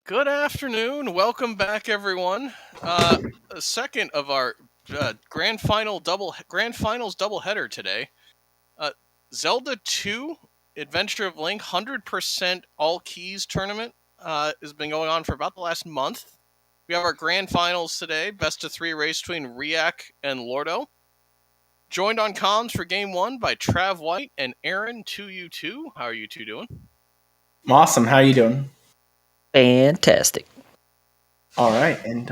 Good afternoon. Welcome back, everyone. A second of our grand finals double header today. Uh, Zelda II Adventure of Link 100% all keys tournament has been going on for about the last month. We have our grand finals today. Best of three race between riiyak and Lordo. Joined on comms for game one by Trav White and Aaron 2U2. How are you two doing? Awesome. How are you doing? Fantastic. All right, and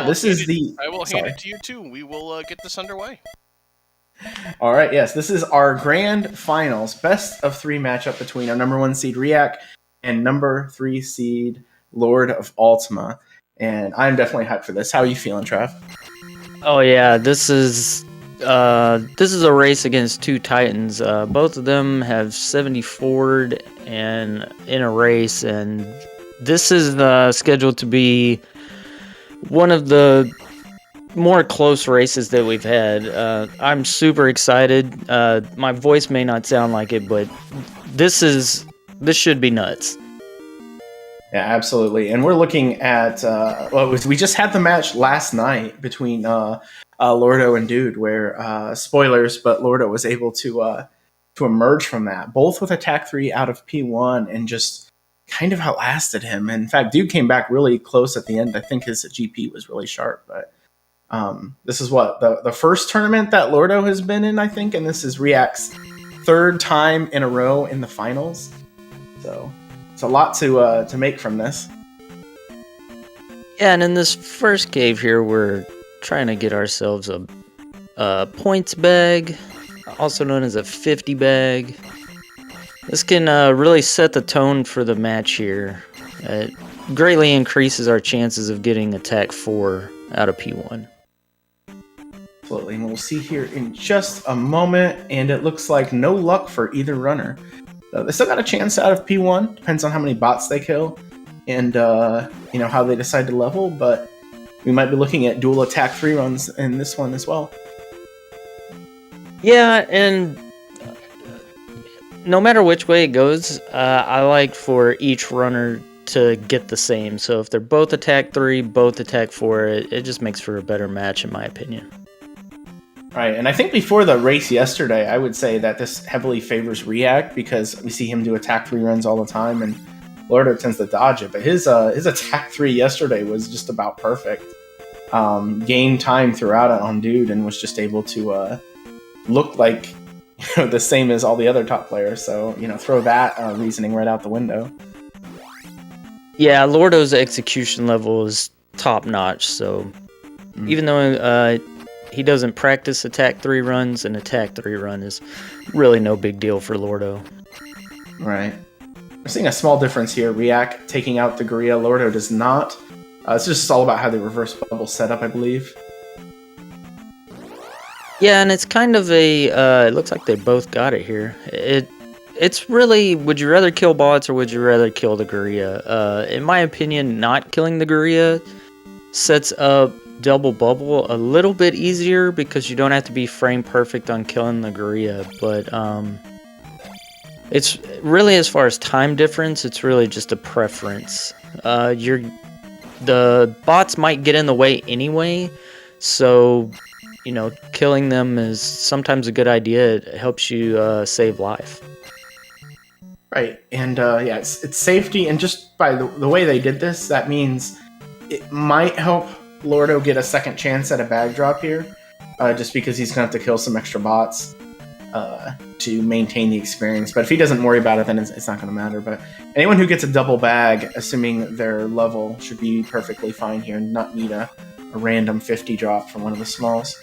this is the. I will hand it to you too. We will get this underway. All right, yes, this is our grand finals, best of three matchup between our number one seed riiyak and number three seed Lord of Ultima, and I'm definitely hyped for this. How are you feeling, Trav? Oh yeah, this is a race against two titans. Both of them have 74 and in a race, and this is scheduled to be one of the more close races that we've had. I'm super excited. My voice may not sound like it, but this should be nuts. Yeah, absolutely. And we're looking at we just had the match last night between Lordo and Dude, where spoilers, but Lordo was able to emerge from that, both with attack 3 out of P1 and just kind of outlasted him. In fact, Dude came back really close at the end. I think his GP was really sharp, but this is what the first tournament that Lordo has been in, I think, and this is riiyak's third time in a row in the finals. So it's a lot to make from this. Yeah, and in this first cave here, we're trying to get ourselves a points bag, also known as a 50 bag. This can really set the tone for the match here. It greatly increases our chances of getting attack 4 out of P1. Absolutely, and we'll see here in just a moment, and it looks like no luck for either runner. They still got a chance out of P1, depends on how many bots they kill, and how they decide to level, but we might be looking at dual attack 3 runs in this one as well. Yeah, and no matter which way it goes, I like for each runner to get the same. So if they're both attack 3, both attack 4, it just makes for a better match in my opinion. Right, and I think before the race yesterday, I would say that this heavily favors riiyak because we see him do attack 3 runs all the time, and Lordo tends to dodge it. But his attack 3 yesterday was just about perfect. Gained time throughout it on Dude and was just able to look like the same as all the other top players. So throw that reasoning right out the window. Yeah, Lordo's execution level is top notch. So even though he doesn't practice attack 3 runs, an attack 3 run is really no big deal for Lordo. Right. We're seeing a small difference here. riiyak taking out the Guria, Lordo does not. It's just all about how the reverse bubble set up, I believe. Yeah, and it's kind of it looks like they both got it here. It's really, would you rather kill bots or would you rather kill the Guria? In my opinion, not killing the Guria sets up double bubble a little bit easier because you don't have to be frame perfect on killing the Guria, but it's really, as far as time difference, it's really just a preference. The bots might get in the way anyway, so killing them is sometimes a good idea. It helps you save life. Right, and it's safety, and just by the way they did this, that means it might help Lordo get a second chance at a bag drop here, just because he's going to have to kill some extra bots to maintain the experience. But if he doesn't worry about it, then it's not going to matter. But anyone who gets a double bag, assuming their level, should be perfectly fine here and not need a random 50 drop from one of the smalls.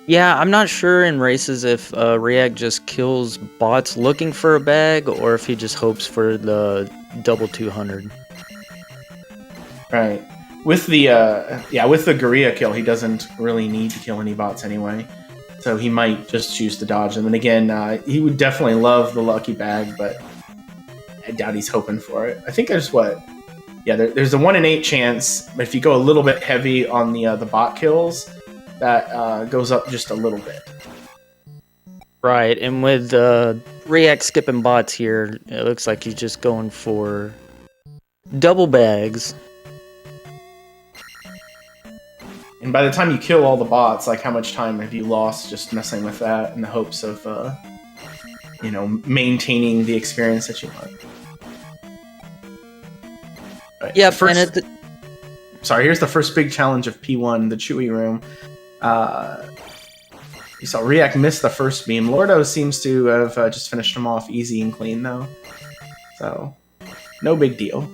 Yeah, I'm not sure in races if riiyak just kills bots looking for a bag or if he just hopes for the double 200. Right. With the Guria kill, he doesn't really need to kill any bots anyway, so he might just choose to dodge them. And again, he would definitely love the lucky bag, but I doubt he's hoping for it. I think there's there's a 1 in 8 chance, but if you go a little bit heavy on the bot kills, that goes up just a little bit. Right, and with riiyak skipping bots here, it looks like he's just going for double bags. And by the time you kill all the bots, like how much time have you lost just messing with that in the hopes of, maintaining the experience that you want? Right. Yep, Sorry, here's the first big challenge of P1, the Chewy Room. You saw riiyak miss the first beam. Lordo seems to have just finished him off easy and clean, though. So, no big deal.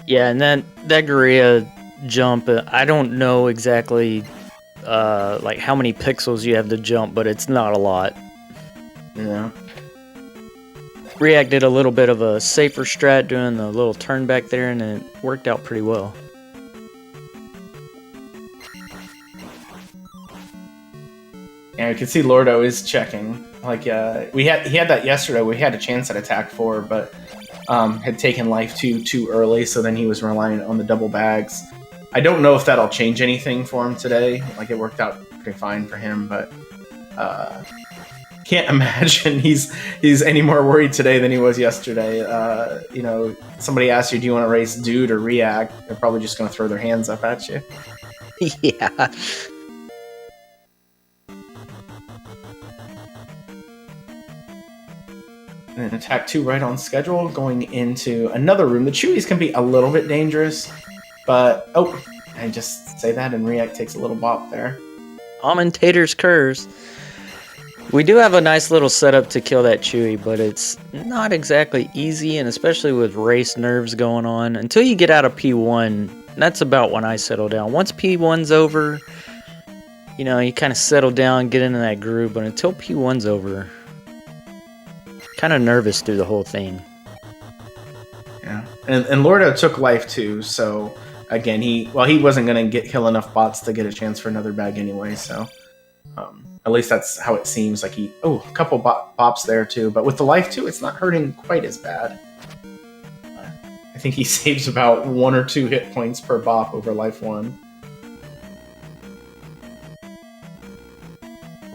Yeah, and that Guerrilla jump, I don't know exactly like how many pixels you have to jump, but it's not a lot. Yeah. riiyak did a little bit of a safer strat doing the little turn back there, and it worked out pretty well. And you can see Lordo is checking. Like he had that yesterday. We had a chance at attack 4, but had taken life 2 too early, so then he was relying on the double bags. I don't know if that'll change anything for him today. Like, it worked out pretty fine for him, but can't imagine he's any more worried today than he was yesterday. Somebody asks you, do you want to race Dude or riiyak? They're probably just going to throw their hands up at you. Yeah. And attack 2 right on schedule, going into another room. The Chewies can be a little bit dangerous, but I just say that, and riiyak takes a little bop there. Commentator's curse. We do have a nice little setup to kill that Chewy, but it's not exactly easy, and especially with race nerves going on. Until you get out of P1, that's about when I settle down. Once P1's over, you kind of settle down, get into that groove, but until P1's over, kind of nervous through the whole thing. Yeah, and Lordo took life 2, so again, he wasn't going to kill enough bots to get a chance for another bag anyway, so at least that's how it seems. Like a couple bops there too, but with the life 2, it's not hurting quite as bad. I think he saves about 1 or 2 hit points per bop over life 1.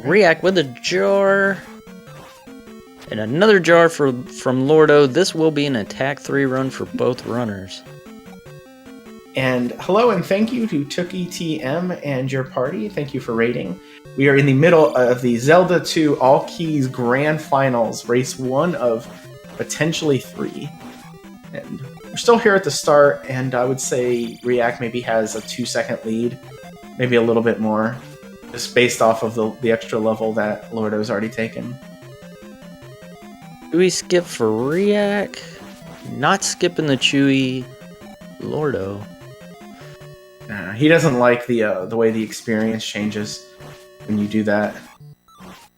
riiyak with a jar. And another jar from Lordo. This will be an attack 3 run for both runners. And hello and thank you to TookieTM and your party. Thank you for raiding. We are in the middle of the Zelda II All Keys Grand Finals, race 1 of potentially 3. And we're still here at the start, and I would say riiyak maybe has a 2-second lead, maybe a little bit more, just based off of the extra level that Lordo's already taken. Do we skip for riiyak? Not skipping the Chewy. Lordo. He doesn't like the way the experience changes when you do that.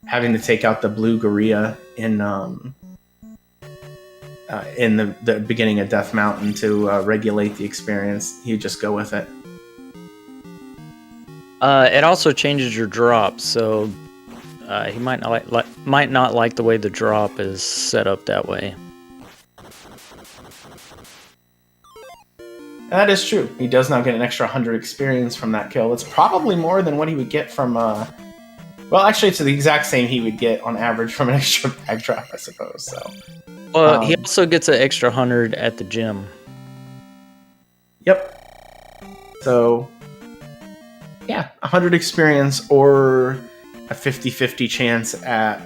Having to take out the blue Gorilla in the beginning of Death Mountain to regulate the experience, he'd just go with it. It also changes your drop, so he might not like the way the drop is set up that way. That is true. He does now get an extra 100 experience from that kill. It's probably more than what he would get from... well, actually, it's the exact same he would get on average from an extra bag drop, I suppose. So, well, he also gets an extra 100 at the gym. Yep. So, yeah, 100 experience or a 50-50 chance at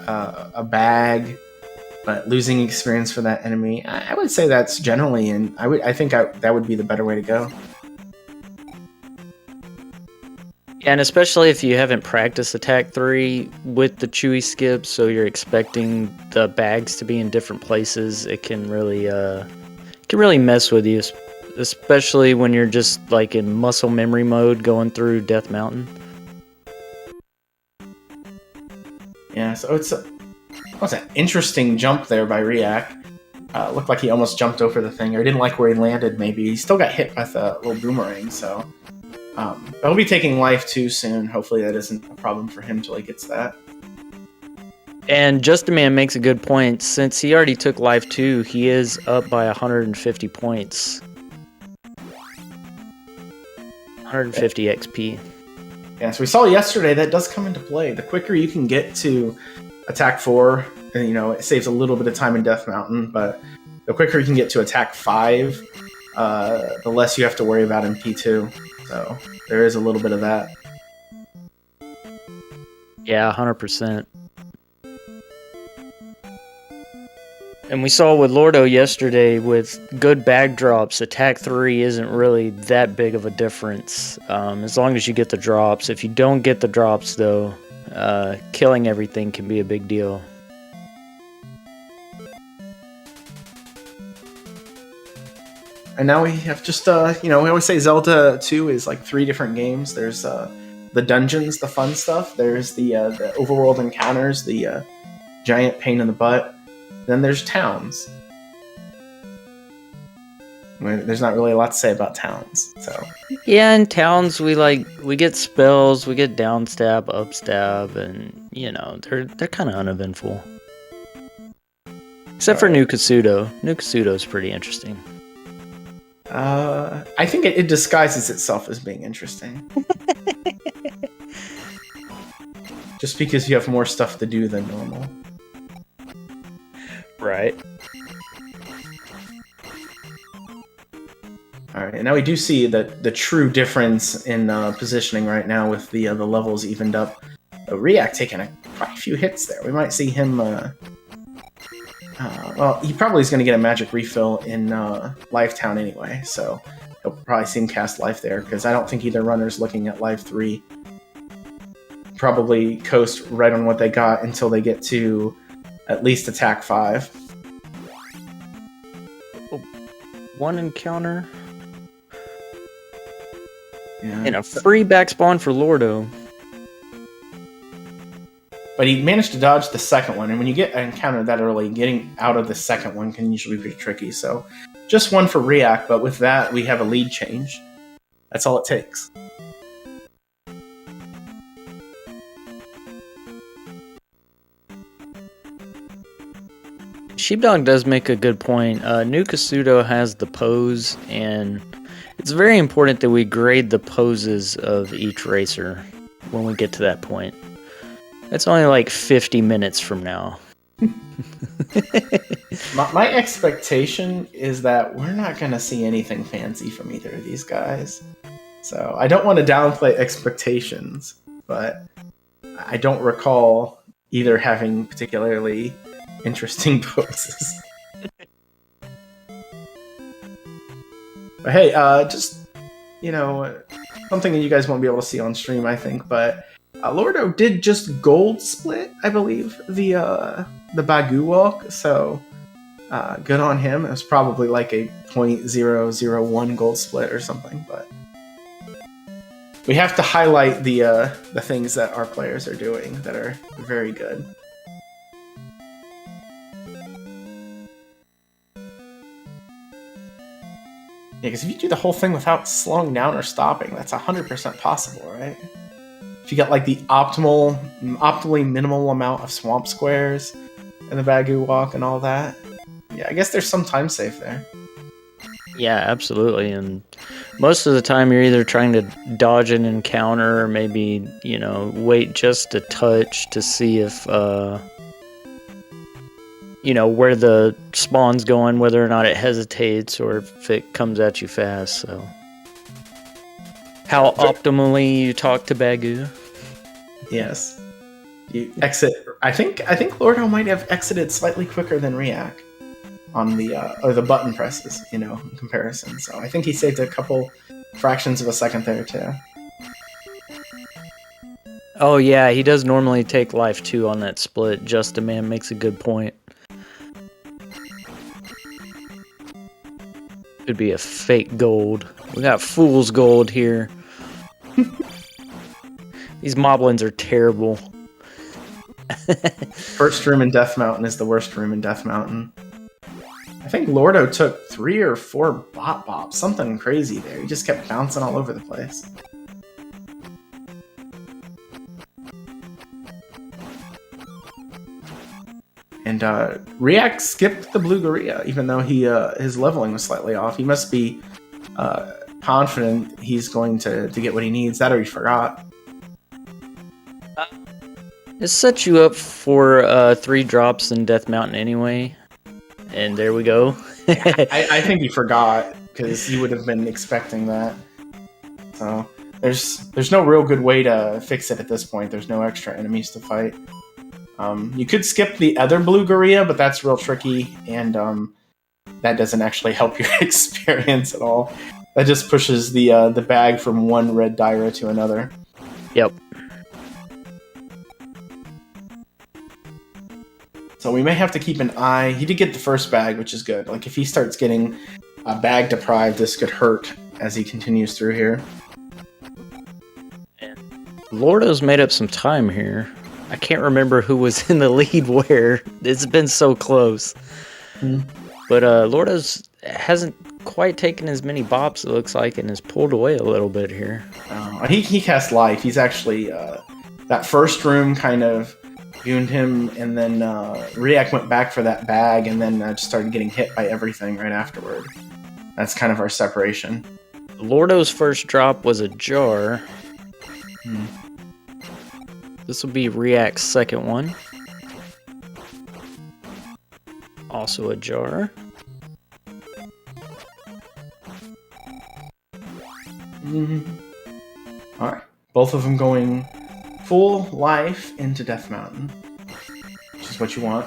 a bag, but losing experience for that enemy. I would say that's generally, and I think that would be the better way to go. Yeah, and especially if you haven't practiced Attack 3 with the Chewy skip, so you're expecting the bags to be in different places, it can really mess with you, especially when you're just like in muscle memory mode going through Death Mountain. Yeah, so it's an interesting jump there by riiyak. Looked like he almost jumped over the thing, or didn't like where he landed, maybe. He still got hit by the little boomerang, so... he'll be taking life too soon. Hopefully that isn't a problem for him till he gets that. And Justaman makes a good point. Since he already took life 2, he is up by 150 points. 150 XP. Yeah, so we saw yesterday that does come into play. The quicker you can get to attack 4, it saves a little bit of time in Death Mountain, but the quicker you can get to attack 5, the less you have to worry about in P2. So there is a little bit of that. Yeah, 100%. And we saw with Lordo yesterday, with good bag drops, attack 3 isn't really that big of a difference, as long as you get the drops. If you don't get the drops, though, killing everything can be a big deal. And now we have just, we always say Zelda 2 is like 3 different games. There's the dungeons, the fun stuff. There's the overworld encounters, the giant pain in the butt. Then there's towns. There's not really a lot to say about towns. So yeah, in towns we get spells, we get down stab, up stab, and they're kind of uneventful. Except for New Kasuto. New Kasuto's pretty interesting. I think it disguises itself as being interesting. Just because you have more stuff to do than normal. Right. Alright, and now we do see the true difference in positioning right now with the levels evened up. Riiyak taking quite a few hits there. We might see him... well, he probably is going to get a magic refill in Life Town anyway, so he'll probably see him cast Life there, because I don't think either runner's looking at Life 3. Probably coast right on what they got until they get to at least attack 5. One encounter. Yeah. And a free back spawn for Lordo. But he managed to dodge the second one, and when you get an encounter that early, getting out of the second one can usually be tricky. So just one for Riiyak, but with that we have a lead change. That's all it takes. Sheepdog does make a good point. New Kasuto has the pose, and it's very important that we grade the poses of each racer when we get to that point. It's only like 50 minutes from now. My expectation is that we're not going to see anything fancy from either of these guys. So I don't want to downplay expectations, but I don't recall either having particularly interesting poses. But hey, just, something that you guys won't be able to see on stream, I think, but Lordo did just gold split, I believe, the Bagoo walk, so good on him. It was probably like a 0.001 gold split or something, but we have to highlight the things that our players are doing that are very good. Yeah, because if you do the whole thing without slowing down or stopping, that's 100% possible, right? If you got like the optimally minimal amount of swamp squares in the Bagoo walk and all that, yeah, I guess there's some time safe there. Yeah, absolutely. And most of the time you're either trying to dodge an encounter or maybe, wait just a touch to see if, where the spawn's going, whether or not it hesitates or if it comes at you fast, so. How optimally you talk to Bagoo? Yes. You exit. I think Lordo might have exited slightly quicker than Riiyak on the button presses, in comparison. So I think he saved a couple fractions of a second there too. Oh yeah, he does normally take Life 2 on that split. Just a Man makes a good point. Could be a fake gold. We got fool's gold here. These moblins are terrible. First room in Death Mountain is the worst room in Death Mountain. I think Lordo took 3 or 4 bot bops, something crazy there. He just kept bouncing all over the place. And Riiyak skipped the Blue Gorilla, even though his leveling was slightly off. He must be confident he's going to get what he needs. That or he forgot. It sets you up for 3 drops in Death Mountain anyway. And there we go. I think he forgot because he would have been expecting that. So there's no real good way to fix it at this point. There's no extra enemies to fight. You could skip the other blue Gorilla, but that's real tricky, and that doesn't actually help your experience at all. That just pushes the bag from one red Dyra to another. Yep. So we may have to keep an eye. He did get the first bag, which is good. Like, if he starts getting bag deprived, this could hurt as he continues through here. And Lordo's made up some time here. I can't remember who was in the lead where. It's been so close. But Lordo's hasn't quite taken as many bops, it looks like, and has pulled away a little bit here. He cast life. He's actually... that first room kind of gooned him, and then riiyak went back for that bag, and then just started getting hit by everything right afterward. That's kind of our separation. Lordo's first drop was a jar. This will be riiyak's second one. Also a jar. Alright. Both of them going full life into Death Mountain, which is what you want.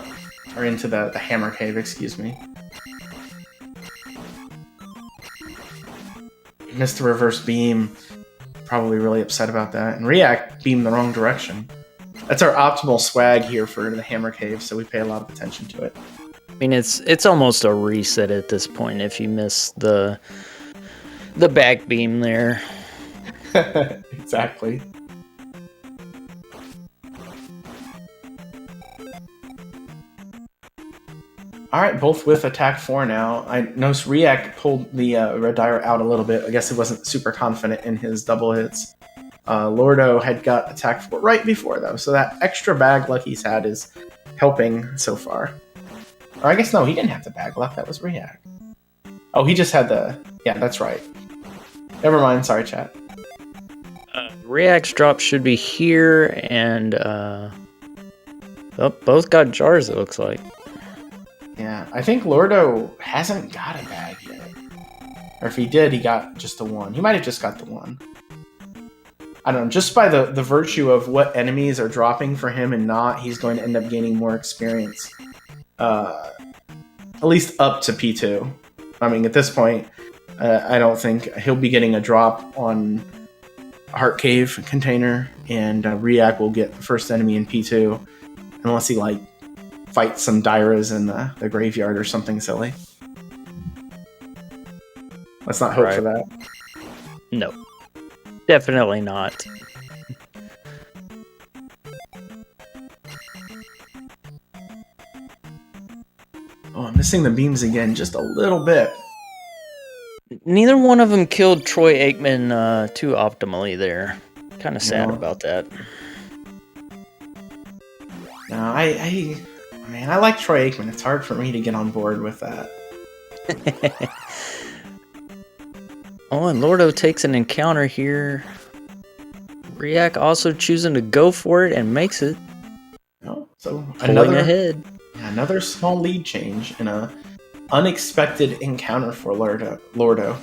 Or into the Hammer Cave, excuse me. Missed the reverse beam. Probably really upset about that. And riiyak beamed the wrong direction. That's our optimal swag here for the Hammer Cave, so we pay a lot of attention to it. I mean, it's almost a reset at this point if you miss the back beam there. Exactly. Alright, both with attack 4 now. I noticed riiyak pulled the red Dyra out a little bit. I guess he wasn't super confident in his double hits. Lordo had got attack 4 right before, though, so that extra bag luck he's had is helping so far. Or I guess no, he didn't have the bag luck. That was riiyak. Oh, he just had the... Yeah, that's right. Never mind. Sorry, chat. riiyak's drop should be here, and both got jars, it looks like. Yeah, I think Lordo hasn't got a bag yet. Or if he did, he got just the one. He might have just got the one. I don't know, just by the virtue of what enemies are dropping for him and not, he's going to end up gaining more experience. At least up to P2. I mean, at this point, I don't think he'll be getting a drop on Heart Cave container, and riiyak will get the first enemy in P2, unless he, like, fights some Dyras in the graveyard or something silly. Let's not hope for that. No. Definitely not. Oh, I'm missing the beams again, just a little bit. Neither one of them killed Troy Aikman too optimally there. Kind of sad about that. No, I like Troy Aikman. It's hard for me to get on board with that. Oh, and Lordo takes an encounter here. riiyak also choosing to go for it and makes it. Oh, so pulling ahead. Another small lead change in a unexpected encounter for Lordo.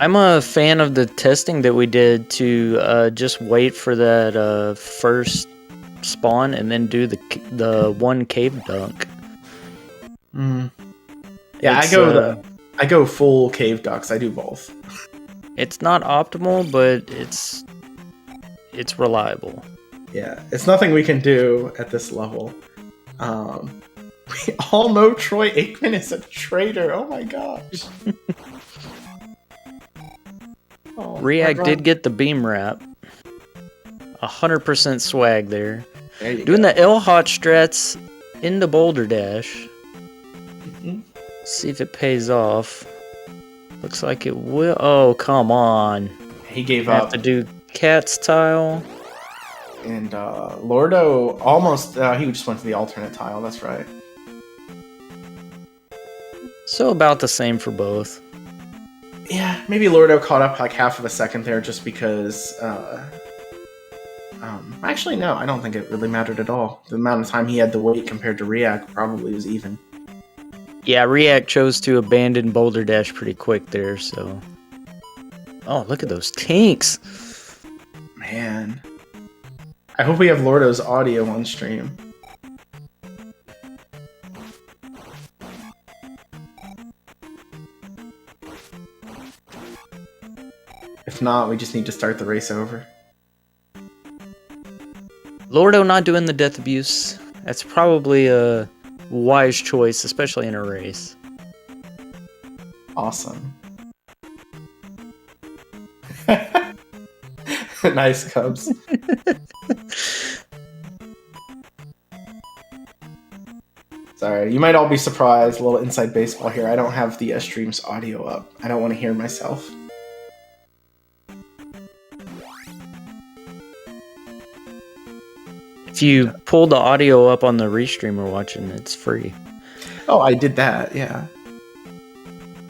I'm a fan of the testing that we did to just wait for that first spawn and then do the one cave dunk. Yeah, I go full cave ducks. I do both. It's not optimal, but it's reliable. Yeah, it's nothing we can do at this level. We all know Troy Aikman is a traitor. Oh my gosh. riiyak did get the beam wrap. 100% swag there. Doing the L hot strats into Boulder Dash. See if it pays off. Looks like it will. Oh, come on. He gave up. Have to do Cat's Tile. And Lordo almost... he just went to the alternate tile, that's right. So about the same for both. Yeah, maybe Lordo caught up like half of a second there just because Actually, no, I don't think it really mattered at all. The amount of time he had to wait compared to riiyak probably was even. Yeah, riiyak chose to abandon Boulder Dash pretty quick there, so... Oh, look at those tanks! Man. I hope we have Lordo's audio on stream. If not, we just need to start the race over. Lordo not doing the death abuse. That's probably a wise choice, especially in a race. Awesome. Nice, Cubs. Sorry, you might all be surprised. A little inside baseball here. I don't have the stream's audio up. I don't want to hear myself. If you pull the audio up on the restream we're watching, it's free. Oh, I did that, yeah.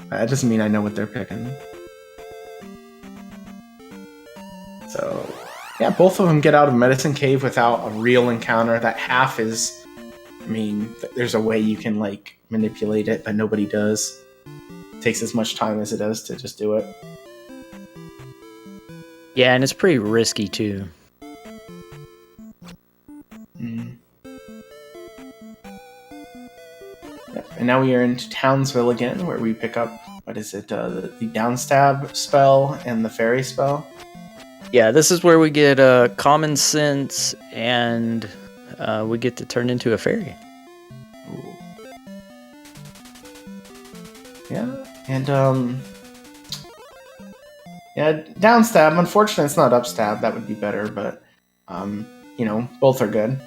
That doesn't mean I know what they're picking. So, yeah, both of them get out of Medicine Cave without a real encounter. That half is... I mean, there's a way you can, like, manipulate it, but nobody does. It takes as much time as it does to just do it. Yeah, and it's pretty risky, too. Yep. And now we are into Townsville again, where we pick up, what is it, the downstab spell and the fairy spell. Yeah, this is where we get common sense, and we get to turn into a fairy. Ooh. Yeah, and yeah, downstab. Unfortunately, it's not upstab. That would be better, but you know, both are good.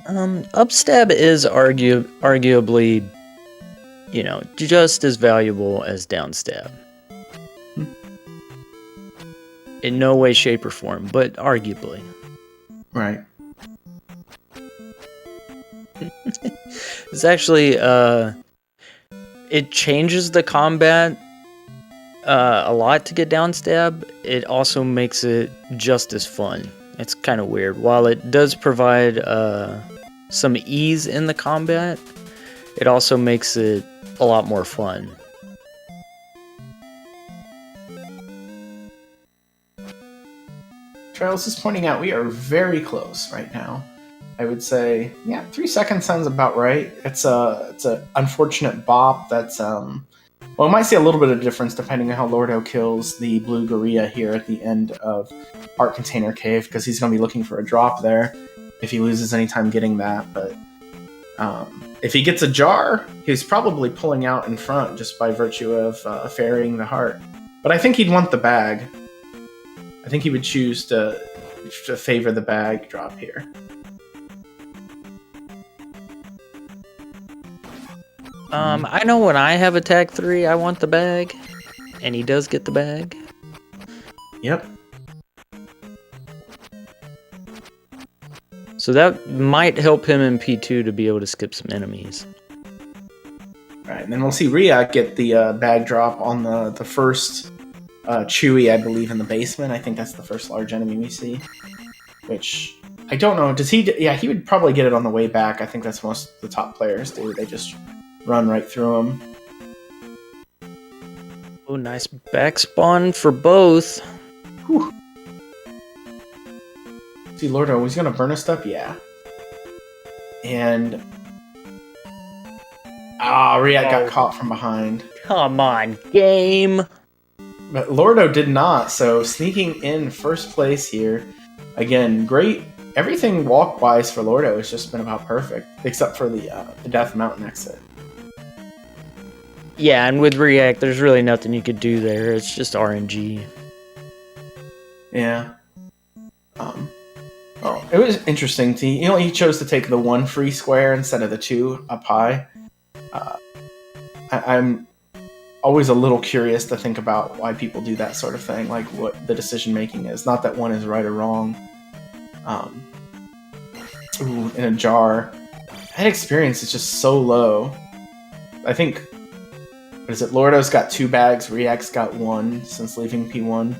Upstab is arguably, you know, just as valuable as downstab. In no way, shape, or form, but arguably. Right. It's actually, it changes the combat a lot to get downstab. It also makes it just as fun. It's kind of weird. While it does provide some ease in the combat, it also makes it a lot more fun. Trails is pointing out we are very close right now. I would say, yeah, 3 seconds sounds about right. It's a unfortunate bop that's well, we might see a little bit of difference depending on how Lordo kills the blue Gorilla here at the end of Art Container Cave, because he's going to be looking for a drop there if he loses any time getting that. But if he gets a jar, he's probably pulling out in front just by virtue of ferrying the heart. But I think he'd want the bag. I think he would choose to favor the bag drop here. I know when I have attack 3, I want the bag, and he does get the bag. Yep. So that might help him in P2 to be able to skip some enemies. Right, and then we'll see riiyak get the bag drop on the first Chewy, I believe, in the basement. I think that's the first large enemy we see. Which, I don't know, does he... Yeah, he would probably get it on the way back. I think that's most of the top players do. They just run right through him. Oh, nice back spawn for both. Whew. See, Lordo, he's gonna burn us up? Yeah. And... riiyak got caught from behind. Come on, game! But Lordo did not, so sneaking in first place here. Again, great. Everything walk-wise for Lordo has just been about perfect, except for the Death Mountain exit. Yeah, and with riiyak, there's really nothing you could do there. It's just RNG. Yeah. Oh, it was interesting. He chose to take the 1 free square instead of the 2 up high. I'm always a little curious to think about why people do that sort of thing, like what the decision making is. Not that one is right or wrong. Ooh, in a jar. That experience is just so low. I think, what is it? Lordo's got 2 bags, riiyak's got 1 since leaving P1.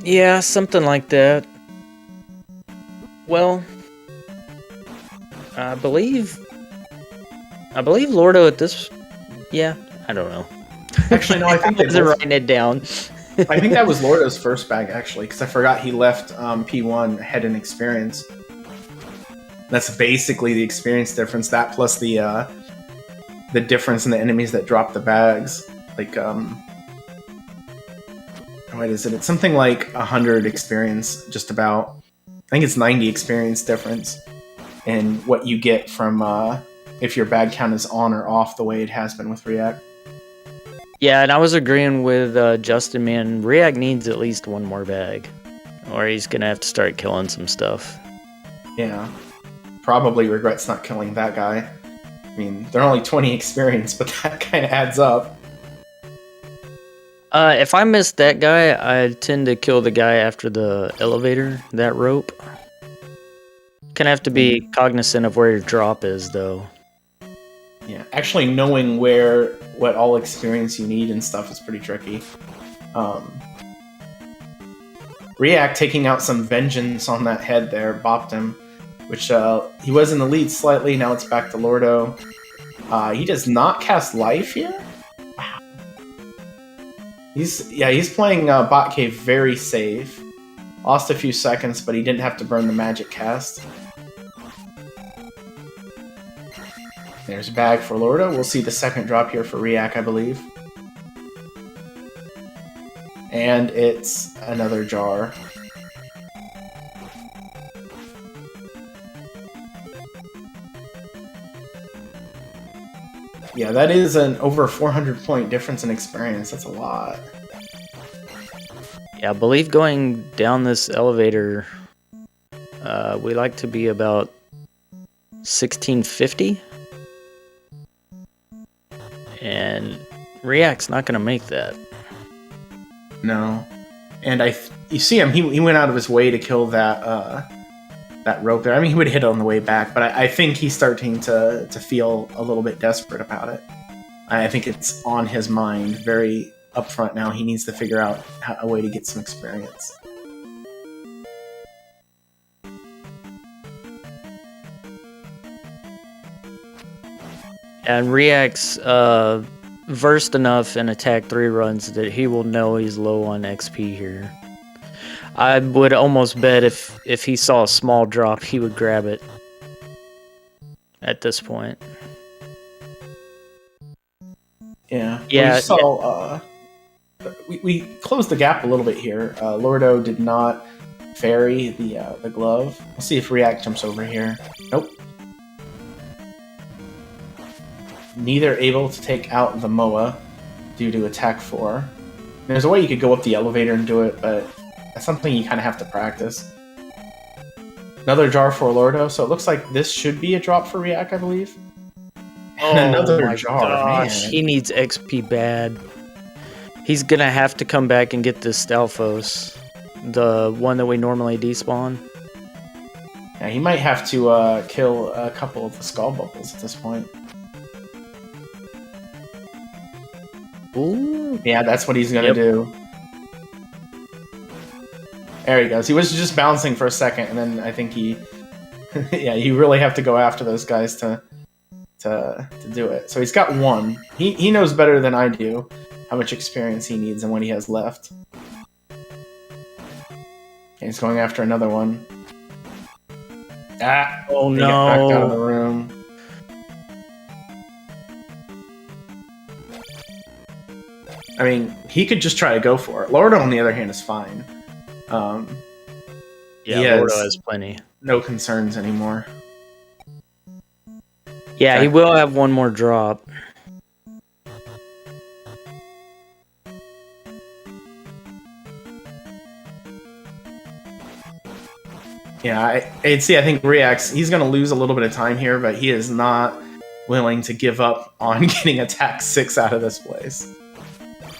Yeah, something like that. Well, I believe Lordo at this. Yeah, I don't know. Actually, no, I think I they wasn't both, writing it down. I think that was Lordo's first bag, actually, because I forgot he left P1 head in experience. That's basically the experience difference. That plus the difference in the enemies that drop the bags. Like, what is it? It's something like 100 experience, just about. I think it's 90 experience difference in what you get from if your bag count is on or off the way it has been with riiyak. Yeah, and I was agreeing with Justin, man. riiyak needs at least one more bag, or he's gonna have to start killing some stuff. Yeah. Probably regrets not killing that guy. I mean, they're only 20 experience, but that kind of adds up. If I miss that guy, I tend to kill the guy after the elevator, that rope. Gonna have to be cognizant of where your drop is, though. Yeah, actually knowing what all experience you need and stuff is pretty tricky. riiyak taking out some vengeance on that head there bopped him, which he was in the lead slightly. Now it's back to Lordo. He does not cast life here. Wow. He's playing Bot Cave very safe. Lost a few seconds, but he didn't have to burn the magic cast. There's a bag for Lordo. We'll see the second drop here for riiyak, I believe. And it's another jar. Yeah, that is an over 400 point difference in experience. That's a lot. Yeah, I believe going down this elevator, we like to be about 1650. And riiyak's not going to make that. No. And you see him, he went out of his way to kill that rope there. I mean, he would hit it on the way back, but I think he's starting to feel a little bit desperate about it. I think it's on his mind very upfront now. He needs to figure out a way to get some experience. And riiyak's versed enough in attack 3 runs that he will know he's low on XP here. I would almost bet if he saw a small drop, he would grab it at this point. Yeah. Yeah. We saw, we closed the gap a little bit here. Lordo did not ferry the glove. We'll see if riiyak jumps over here. Nope. Neither able to take out the Moa due to attack 4. There's a way you could go up the elevator and do it, but that's something you kind of have to practice. Another jar for Lordo, so it looks like this should be a drop for riiyak, I believe. And another jar, gosh, man. he needs XP bad. He's gonna have to come back and get this Stalfos, the one that we normally despawn. Yeah, he might have to kill a couple of the skull bubbles at this point. Ooh. Yeah, that's what he's gonna do. There he goes. He was just bouncing for a second, and then I think he... yeah, you really have to go after those guys to do it. So he's got one. He knows better than I do how much experience he needs and what he has left. Okay, he's going after another one. Ah! Oh They get knocked out of no. the room. I mean, he could just try to go for it. Lordo, on the other hand, is fine. Yeah, he Lordo has has plenty. no concerns anymore. Yeah, he will have one more drop. Yeah, I think riiyak, he's going to lose a little bit of time here, but he is not willing to give up on getting attack 6 out of this place.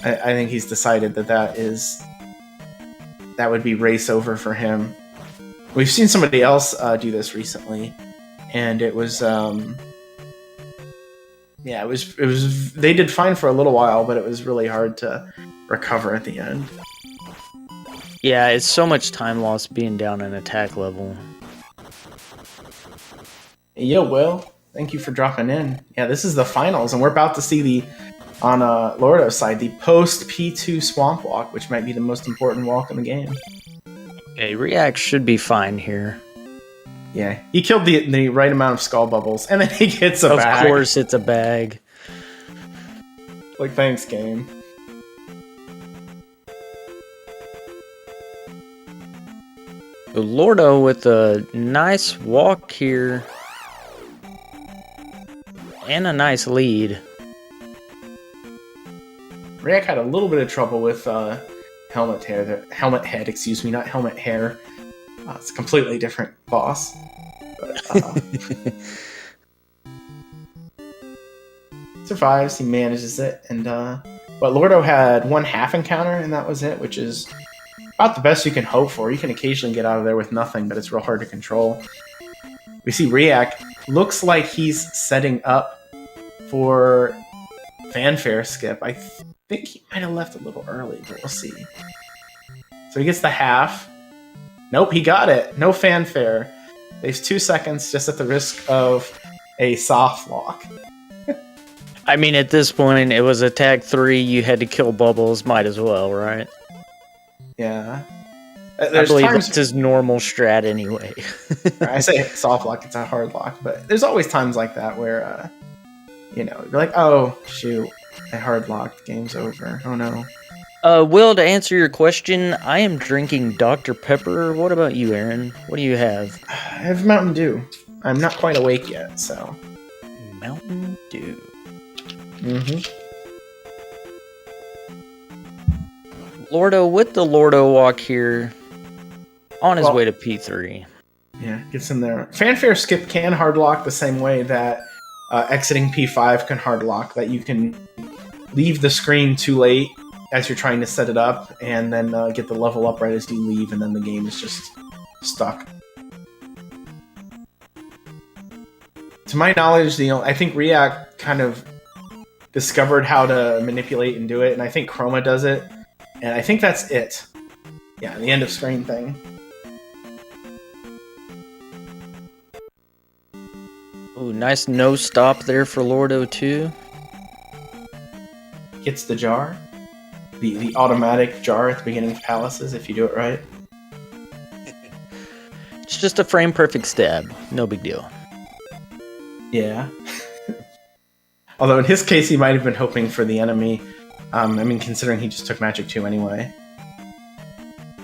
I think he's decided that would be race over for him. We've seen somebody else do this recently, and it was it was they did fine for a little while, but it was really hard to recover at the end. Yeah, it's so much time lost being down in attack level. Yo, Will, thank you for dropping in. Yeah, this is the finals, and we're about to see on Lordo's side, the post P2 Swamp Walk, which might be the most important walk in the game. Okay, riiyak should be fine here. Yeah, he killed the right amount of skull bubbles, and then he gets a bag. Of course, it's a bag. Like, thanks, game. Lordo with a nice walk here. And a nice lead. riiyak had a little bit of trouble with helmet head, excuse me, not helmet hair. It's a completely different boss. But, survives, he manages it, and but Lordo had one half encounter, and that was it, which is about the best you can hope for. You can occasionally get out of there with nothing, but it's real hard to control. We see riiyak looks like he's setting up for fanfare skip. I think he might have left a little early, but we'll see. So he gets the half. Nope, he got it. No fanfare. There's 2 seconds just at the risk of a soft lock. I mean, at this point, it was attack 3. You had to kill Bubbles. Might as well, right? Yeah. I believe that's his normal strat anyway. I say soft lock, it's a hard lock, but there's always times like that where, you're like, oh, shoot, I hard locked, game's over. Oh no. Will, to answer your question, I am drinking Dr. Pepper. What about you, Aaron? What do you have? I have Mountain Dew. I'm not quite awake yet, so. Mountain Dew. Mm-hmm. Lordo with the Lordo walk here, on his way to P3. Yeah, gets in there. Fanfare skip can hard lock the same way that exiting P5 can hard lock, that you can leave the screen too late as you're trying to set it up, and then get the level up right as you leave, and then the game is just stuck. To my knowledge, I think riiyak kind of discovered how to manipulate and do it, and I think Chroma does it, and I think that's it. Yeah, the end of screen thing. Ooh, nice no stop there for Lordo too. Gets the jar. The automatic jar at the beginning of Palaces, if you do it right. It's just a frame perfect stab. No big deal. Yeah. Although in his case, he might have been hoping for the enemy. Considering he just took Magic 2 anyway.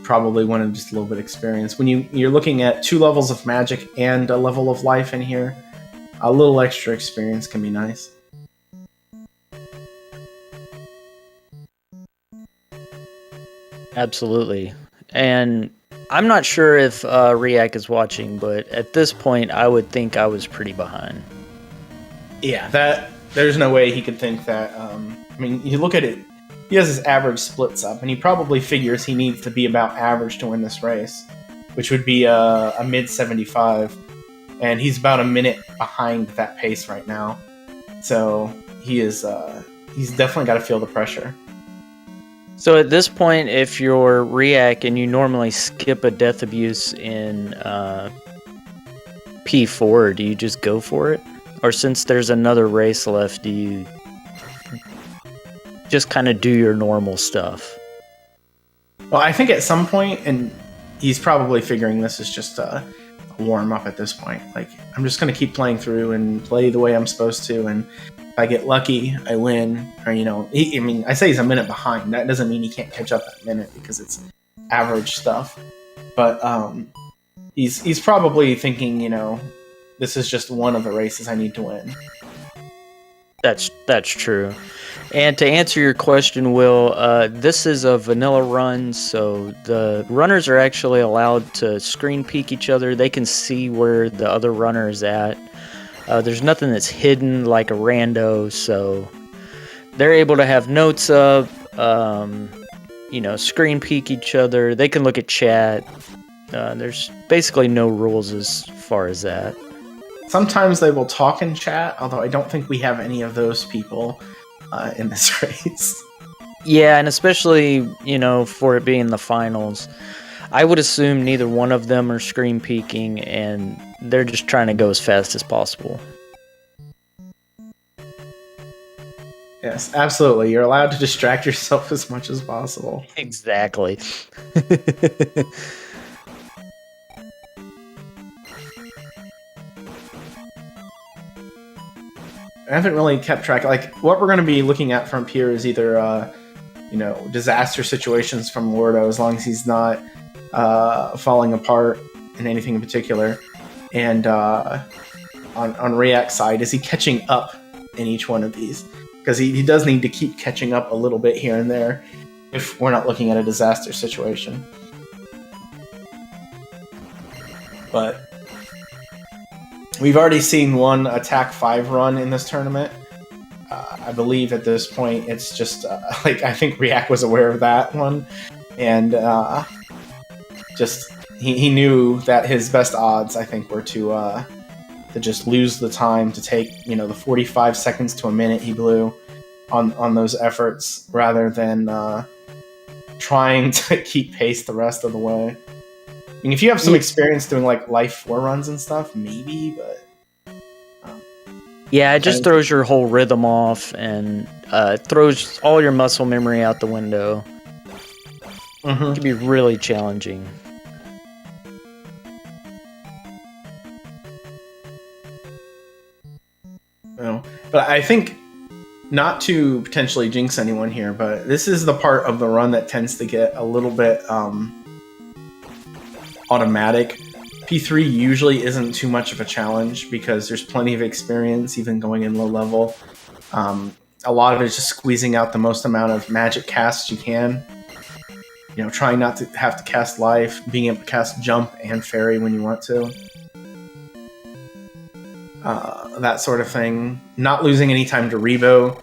Probably wanted just a little bit of experience. When you're looking at 2 levels of magic and a level of life in here, a little extra experience can be nice. Absolutely. And I'm not sure if riiyak is watching, but at this point, I would think I was pretty behind. Yeah, there's no way he could think that. You look at it, he has his average splits up, and he probably figures he needs to be about average to win this race, which would be a mid 75, and he's about a minute behind that pace right now. So he's definitely got to feel the pressure. So at this point, if you're riiyak and you normally skip a death abuse in P4, do you just go for it? Or since there's another race left, do you just kind of do your normal stuff? Well, I think at some point, and he's probably figuring this is just a warm-up at this point. Like, I'm just going to keep playing through and play the way I'm supposed to, and if I get lucky, I win. Or, I say he's a minute behind. That doesn't mean he can't catch up that minute because it's average stuff. But he's probably thinking, this is just one of the races I need to win. That's true. And to answer your question, Will, this is a vanilla run, so the runners are actually allowed to screen peek each other. They can see where the other runner is at. There's nothing that's hidden like a rando, so they're able to have notes up, screen peek each other. They can look at chat. There's basically no rules as far as that. Sometimes they will talk in chat, although I don't think we have any of those people in this race. Yeah, and especially, for it being the finals, I would assume neither one of them are screen peeking, and they're just trying to go as fast as possible. Yes, absolutely. You're allowed to distract yourself as much as possible. Exactly. I haven't really kept track. Like, what we're going to be looking at from here is either, disaster situations from Lordo, as long as he's not falling apart in anything in particular. And on riiyak side, is he catching up in each one of these? Because he does need to keep catching up a little bit here and there if we're not looking at a disaster situation. But we've already seen one attack 5 run in this tournament. I believe at this point it's just I think riiyak was aware of that one, and he knew that his best odds, I think, were to just lose the time, to take the 45 seconds to a minute he blew on those efforts, rather than trying to keep pace the rest of the way. I mean, if you have some experience doing like Life 4 runs and stuff, maybe, but yeah, it just throws your whole rhythm off, and throws all your muscle memory out the window. It can be really challenging. But I think, not to potentially jinx anyone here, but this is the part of the run that tends to get a little bit automatic. P3 usually isn't too much of a challenge because there's plenty of experience even going in low level. A lot of it is just squeezing out the most amount of magic casts you can. Trying not to have to cast life, being able to cast jump and fairy when you want to. That sort of thing. Not losing any time to Rebo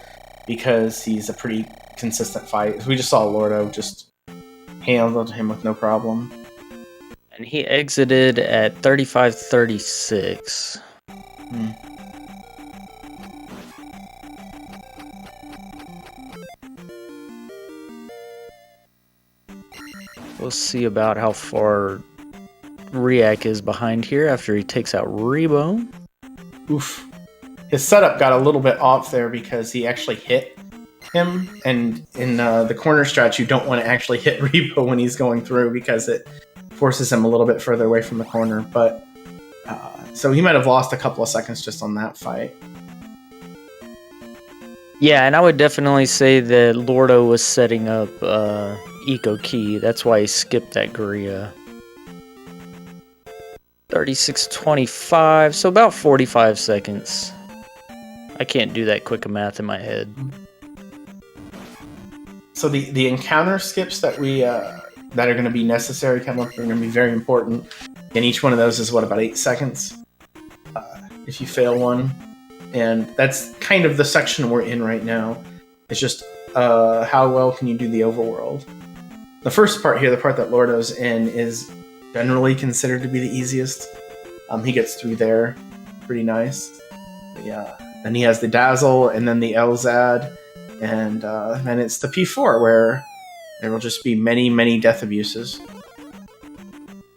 because he's a pretty consistent fight. We just saw Lordo just handled him with no problem. And he exited at 35-36. We'll see about how far riiyak is behind here after he takes out Rebo. Oof. His setup got a little bit off there because he actually hit him, and in the corner stretch you don't want to actually hit Rebo when he's going through because it forces him a little bit further away from the corner. But so he might have lost a couple of seconds just on that fight. Yeah, and I would definitely say that Lordo was setting up Eco Key. That's why he skipped that Guria. 36-25, so about 45 seconds. I can't do that quick a math in my head. So the encounter skips that we that are going to be necessary come up, they're going to be very important. And each one of those is about 8 seconds if you fail one. And that's kind of the section we're in right now. It's just how well can you do the overworld. The first part here, the part that Lordo's in, is generally considered to be the easiest. He gets through there pretty nice. Yeah. Then he has the Dazzle, and then the Elzad, and then it's the P4, where there will just be many, many death abuses.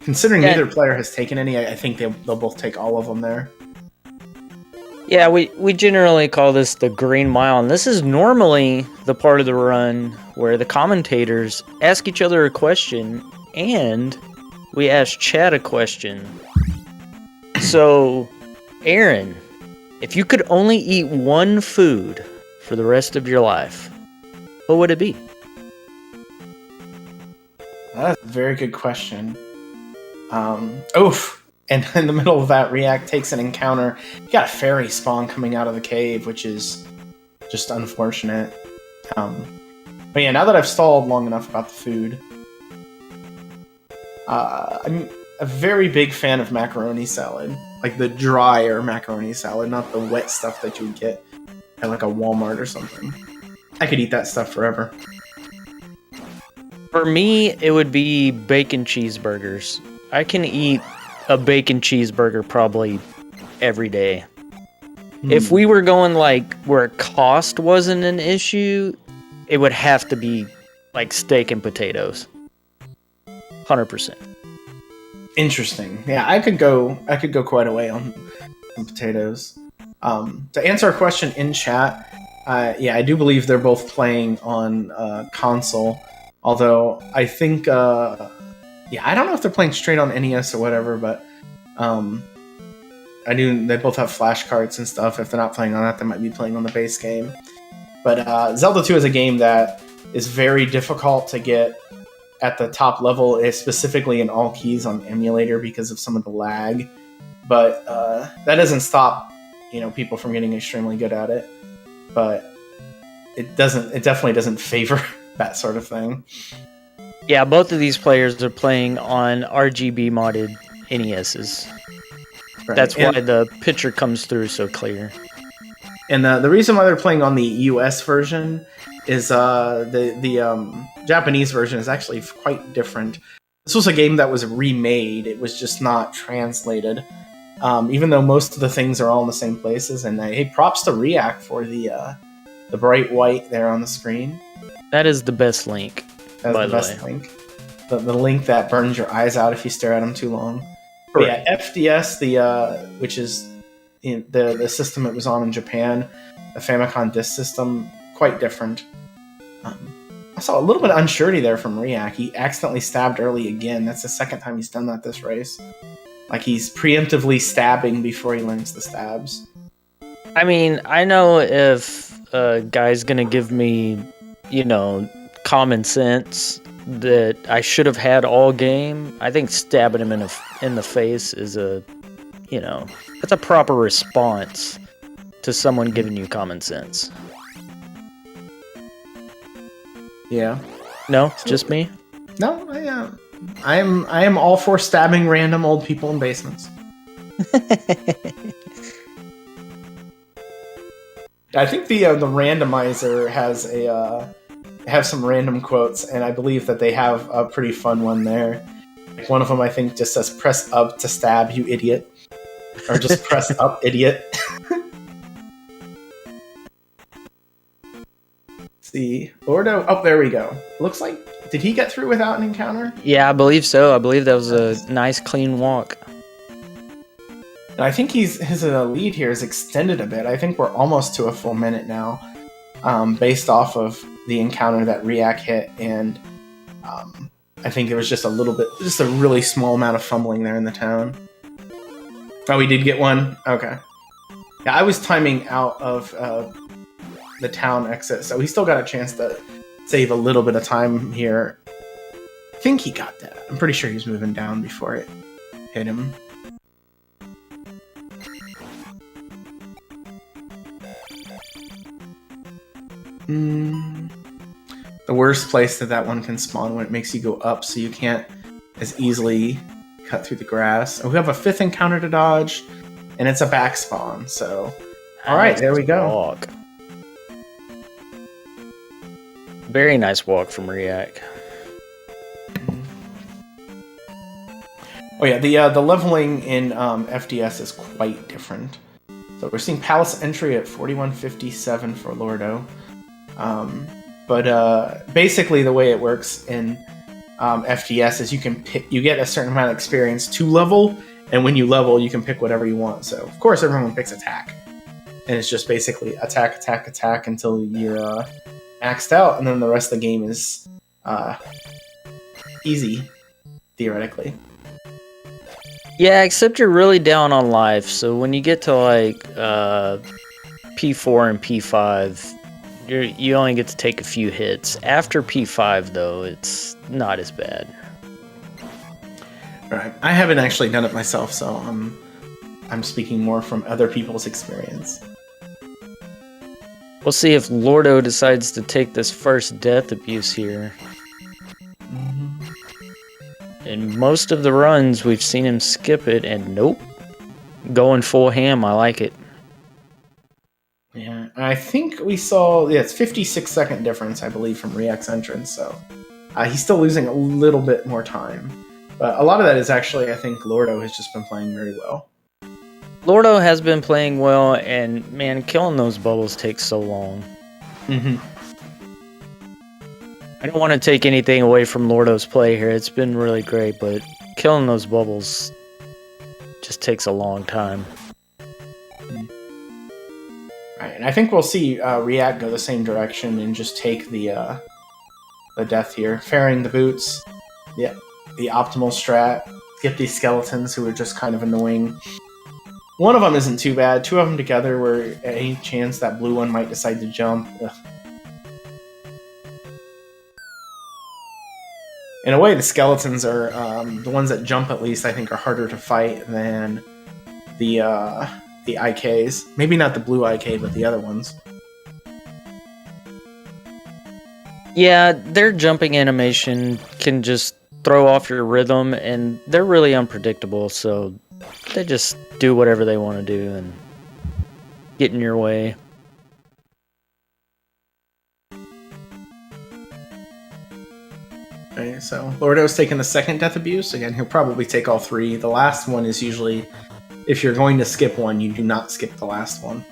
Considering neither player has taken any, I think they'll both take all of them there. Yeah, we generally call this the Green Mile, and this is normally the part of the run where the commentators ask each other a question, and we ask chat a question. So, Aaron, if you could only eat one food for the rest of your life, what would it be? That's a very good question. Oof. And in the middle of that, riiyak takes an encounter. You got a fairy spawn coming out of the cave, which is just unfortunate. But yeah, now that I've stalled long enough about the food, I'm a very big fan of macaroni salad. Like the drier macaroni salad, not the wet stuff that you would get at like a Walmart or something. I could eat that stuff forever. For me, it would be bacon cheeseburgers. I can eat a bacon cheeseburger probably every day. If we were going like where cost wasn't an issue, it would have to be like steak and potatoes. 100%. Interesting. Yeah, I could go quite a way on potatoes. To answer a question in chat, yeah, I do believe they're both playing on console. Although I think, yeah, I don't know if they're playing straight on NES or whatever, but I do. They both have flashcards and stuff. If they're not playing on that, they might be playing on the base game. But Zelda 2 is a game that is very difficult to get at the top level, specifically in all keys on emulator because of some of the lag. But that doesn't stop, people from getting extremely good at it. But it definitely doesn't favor that sort of thing. Yeah, both of these players are playing on RGB modded NESs. Right. That's why the picture comes through so clear. And the reason why they're playing on the US version is the Japanese version is actually quite different. This was a game that was remade. It was just not translated. Even though most of the things are all in the same places. And hey, props to riiyak for the bright white there on the screen. That is the best link. That's the best link. The link that burns your eyes out if you stare at them too long. But yeah, FDS, which is the system it was on in Japan, the Famicom disk system, quite different. I saw a little bit of unsurety there from riiyak. He accidentally stabbed early again. That's the second time he's done that this race. Like he's preemptively stabbing before he learns the stabs. I mean, I know if a guy's gonna give me, common sense that I should have had all game, I think stabbing him in the face is that's a proper response to someone giving you common sense. Yeah. No, just me? No, I am all for stabbing random old people in basements. I think the randomizer has some random quotes, and I believe that they have a pretty fun one there. Like one of them, I think, just says "Press up to stab, you idiot," or just "Press up, idiot." See, Lordo. Oh, there we go. Looks like, did he get through without an encounter? Yeah, I believe so. I believe that was a nice, clean walk. And I think his lead here is extended a bit. I think we're almost to a full minute now, based off of the encounter that riiyak hit, and I think there was just a really small amount of fumbling there in the town. Oh, we did get one? Okay. Yeah, I was timing out of the town exit, so he still got a chance to save a little bit of time here. I think he got that. I'm pretty sure he's moving down before it hit him. The worst place that one can spawn when it makes you go up, so you can't as easily cut through the grass. Oh, we have a 5th encounter to dodge, and it's a back spawn, so... Alright, there we go. Walk. Very nice walk from riiyak. Oh yeah, the leveling in FDS is quite different. So we're seeing Palace Entry at 4157 for Lordo. But basically the way it works in FDS is you get a certain amount of experience to level, and when you level, you can pick whatever you want. So of course everyone picks attack, and it's just basically attack until you're maxed out, and then the rest of the game is easy, theoretically. Yeah, except you're really down on life, so when you get to like P4 and P5, you only get to take a few hits. After P5, though, it's not as bad. Right. I haven't actually done it myself, so I'm speaking more from other people's experience. We'll see if Lordo decides to take this first death abuse here. In most of the runs, we've seen him skip it, and nope. Going full ham, I like it. Yeah, I think we saw... Yeah, it's 56-second difference, I believe, from riiyak's entrance, so... he's still losing a little bit more time. But a lot of that is actually, I think, Lordo has just been playing very well. Lordo has been playing well, and man, killing those bubbles takes so long. I don't want to take anything away from Lordo's play here. It's been really great, but killing those bubbles just takes a long time. Right, and I think we'll see riiyak go the same direction and just take the death here. Fairing the boots, the optimal strat, get these skeletons who are just kind of annoying. One of them isn't too bad. Two of them together where at any chance that blue one might decide to jump. Ugh. In a way, the skeletons are, the ones that jump at least, I think, are harder to fight than the IKs. Maybe not the blue IK, but the other ones. Yeah, their jumping animation can just throw off your rhythm, and they're really unpredictable, so they just do whatever they want to do and get in your way. Okay, so Lordo's taking the second death abuse. Again, he'll probably take all three. The last one is usually, if you're going to skip one, you do not skip the last one.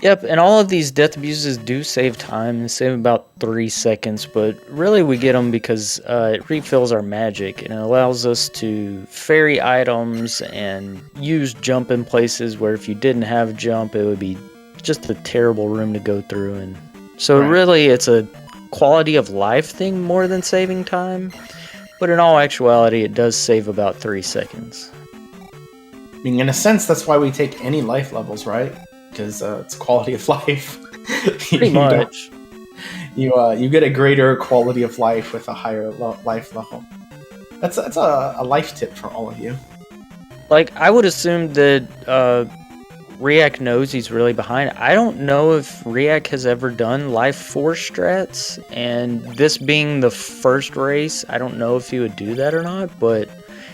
Yep, and all of these death abuses do save time and save about 3 seconds, but really we get them because it refills our magic and it allows us to ferry items and use jump in places where if you didn't have jump, it would be just a terrible room to go through. And so really it's a quality of life thing more than saving time, but in all actuality it does save about 3 seconds. I mean, in a sense, that's why we take any life levels, right? Because it's quality of life. Pretty much. You get a greater quality of life with a higher life level. That's a life tip for all of you. Like, I would assume that riiyak knows he's really behind. I don't know if riiyak has ever done life 4 strats, and this being the first race, I don't know if he would do that or not, but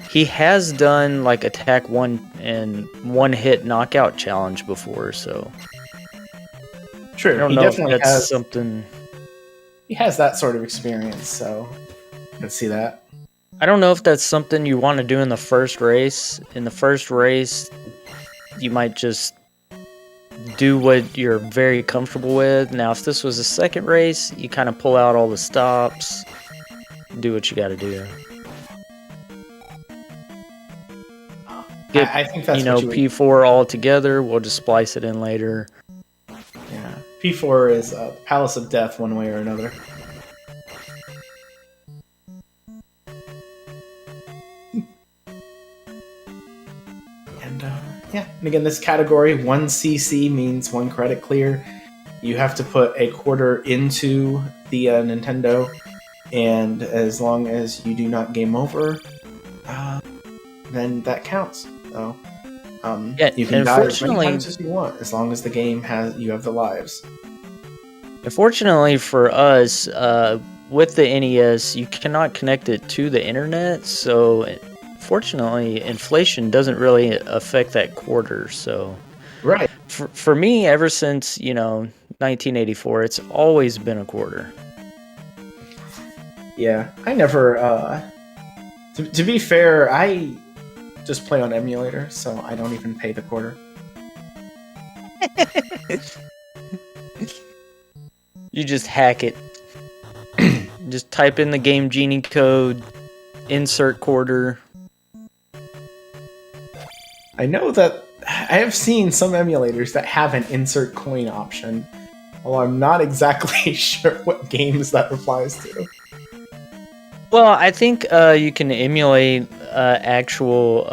he has done like attack 1 and 1 hit knockout challenge before, so true. I don't know if that's something. He has that sort of experience, so you can see that. I don't know if that's something you want to do in the first race. In the first race, you might just do what you're very comfortable with. Now, if this was a second race, you kind of pull out all the stops, do what you got to do. I think that's P4 all together. We'll just splice it in later. Yeah, P4 is Palace of Death one way or another. And and again, this category 1 CC means 1 credit clear. You have to put a quarter into the Nintendo, and as long as you do not game over, then that counts. So you can die as many times as you want, as long as the game you have the lives. Unfortunately for us, with the NES, you cannot connect it to the internet, so fortunately, inflation doesn't really affect that quarter. So, right. For me, ever since 1984, it's always been a quarter. Yeah, I never. To be fair, I just play on emulator, so I don't even pay the quarter. You just hack it. Just type in the Game Genie code, insert quarter. I know that I have seen some emulators that have an insert coin option, although I'm not exactly sure what games that applies to. Well, I think you can emulate actual,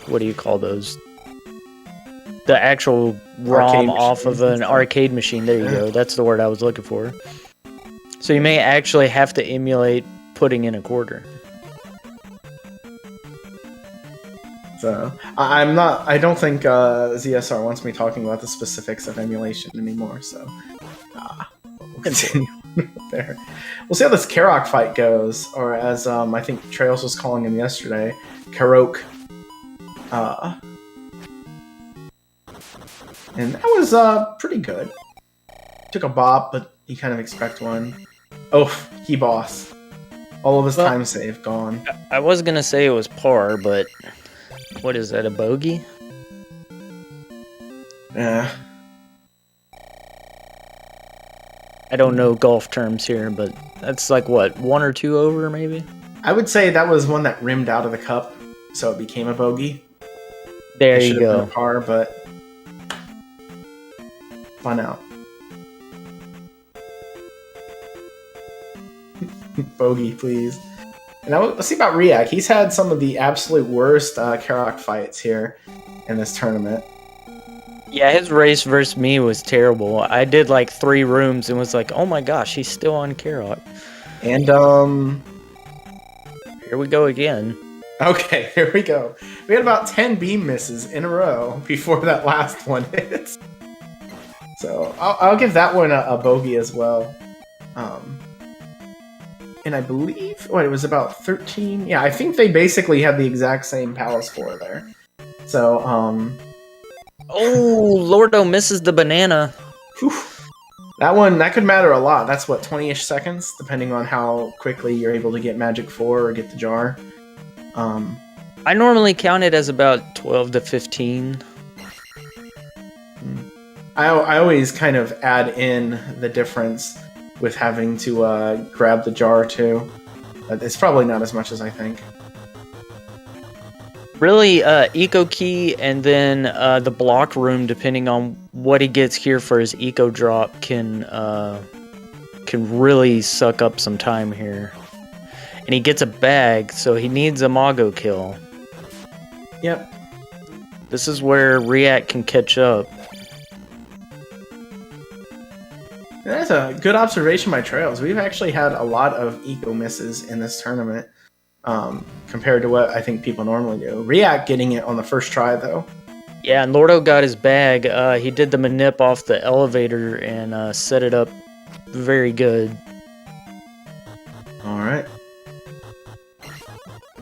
what do you call those? The actual ROM off of an arcade machine. There you go. That's the word I was looking for. So you may actually have to emulate putting in a quarter. So I don't think ZSR wants me talking about the specifics of emulation anymore. So we'll continue there. We'll see how this Karok fight goes, or as I think Trails was calling him yesterday, Karok. And that was pretty good. Took a bop, but you kind of expect one. Oh, he boss. All of his time save gone. I was gonna say it was par, but what is that, a bogey? Yeah. I don't know golf terms here, but that's like what, 1 or 2 over maybe? I would say that was one that rimmed out of the cup, so it became a bogey. There It you should have been go. a par, but fun out. Bogey, please. And now let's see about riiyak. He's had some of the absolute worst Karak fights here in this tournament. Yeah, his race versus me was terrible. I did like 3 rooms and was like, oh my gosh, he's still on Karok. And Here we go again. okay, here we go. We had about 10 beam misses in a row before that last one hits. So I'll give that one a bogey as well. And I believe, it was about 13? Yeah, I think they basically had the exact same palace score there. So, Oh, Lordo misses the banana. whew, that could matter a lot. That's what, 20-ish seconds, depending on how quickly you're able to get Magic 4 or get the jar. I normally count it as about 12 to 15. I always kind of add in the difference with having to grab the jar too. But it's probably not as much as I think. Really, Eco Key and then the block room, depending on what he gets here for his Eco Drop, can really suck up some time here. And he gets a bag, so he needs a Mago kill. Yep. This is where riiyak can catch up. That's a good observation by Trails. We've actually had a lot of eco misses in this tournament compared to what I think people normally do. riiyak getting it on the first try, though. Yeah, and Lordo got his bag. He did the manip off the elevator and set it up very good. All right.